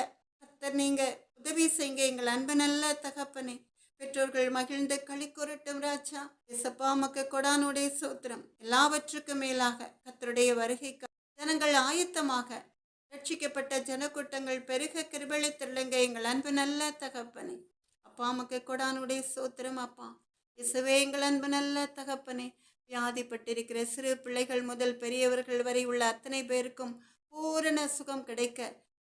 கர்த்தர் நீங்க உதவி செய்யுங்க எங்கள் அன்பு நல்ல தகப்பனே. பெற்றோர்கள் மகிழ்ந்து களி கூறட்டும் ராஜா. இயேசப்பா உமக்கு கொடானுடைய சோத்திரம். எல்லாவற்றுக்கும் மேலாக கர்த்தருடைய வருகைக்கு ஜனங்கள் ஆயத்தமாக ரட்சிக்கப்பட்ட ஜனக்கூட்டங்கள் பெருக கிருபையளித்துள்ளங்க எங்கள் அன்பு நல்ல தகப்பனே. அப்பா உமக்கு கொடானுடைய சோத்திரம் அப்பா. இயேசுவே எங்கள் அன்பு நல்ல தகப்பனே. வியாதிப்பட்டிருக்கிற சிறு பிள்ளைகள் முதல் பெரியவர்கள் வரை உள்ள அத்தனை பேருக்கும் பூரண சுகம் கிடைக்க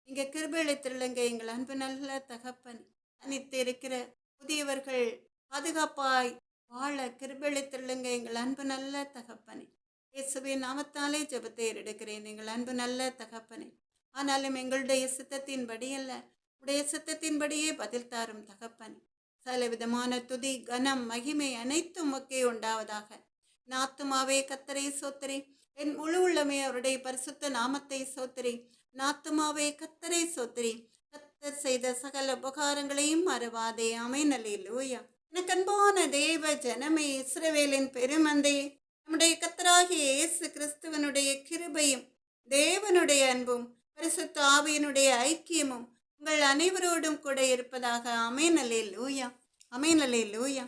இங்கே கிருபையளித்துள்ளங்க எங்கள் அன்பு நல்ல தகப்பன். தனித்து இருக்கிற புதியவர்கள் பாதுகாப்பாய் வாழ கிருபையளித்துள்ளங்க எங்கள் அன்பு நல்ல தகப்பனே. இயேசுவின் நாமத்தாலே ஜெபத்தை எடுக்கிறேன் எங்கள் அன்பு நல்ல தகப்பனே. ஆனாலும் எங்களுடைய சித்தத்தின்படி அல்ல, உடைய சித்தத்தின்படியே பதில் தாரும் தகப்பனே. சகல விதமான துதி, கனம், மகிமை அனைத்தும் உமக்கே உண்டாவதாக. நாத்துமாவே கர்த்தரை சோத்திரி, என் முழு உள்ளமே அவருடைய பரிசுத்த நாமத்தை சோத்திரி. நாத்துமாவே கர்த்தரை சோத்திரி, கர்த்தர் செய்த சகல உபகாரங்களையும் மறவாதே. ஆமென். அல்லேலூயா. எனக்கு அன்பான தேவ ஜனமே, இஸ்ரவேலின் பெருமந்தையே, நம்முடைய கர்த்தராகிய இயேசு கிறிஸ்துவனுடைய கிருபையும் தேவனுடைய அன்பும் பரிசுத்த ஆவியினுடைய ஐக்கியமும் உங்கள் அனைவரோடும் கூட இருப்பதாக. ஆமென். அல்லேலூயா. ஆமென். அல்லேலூயா.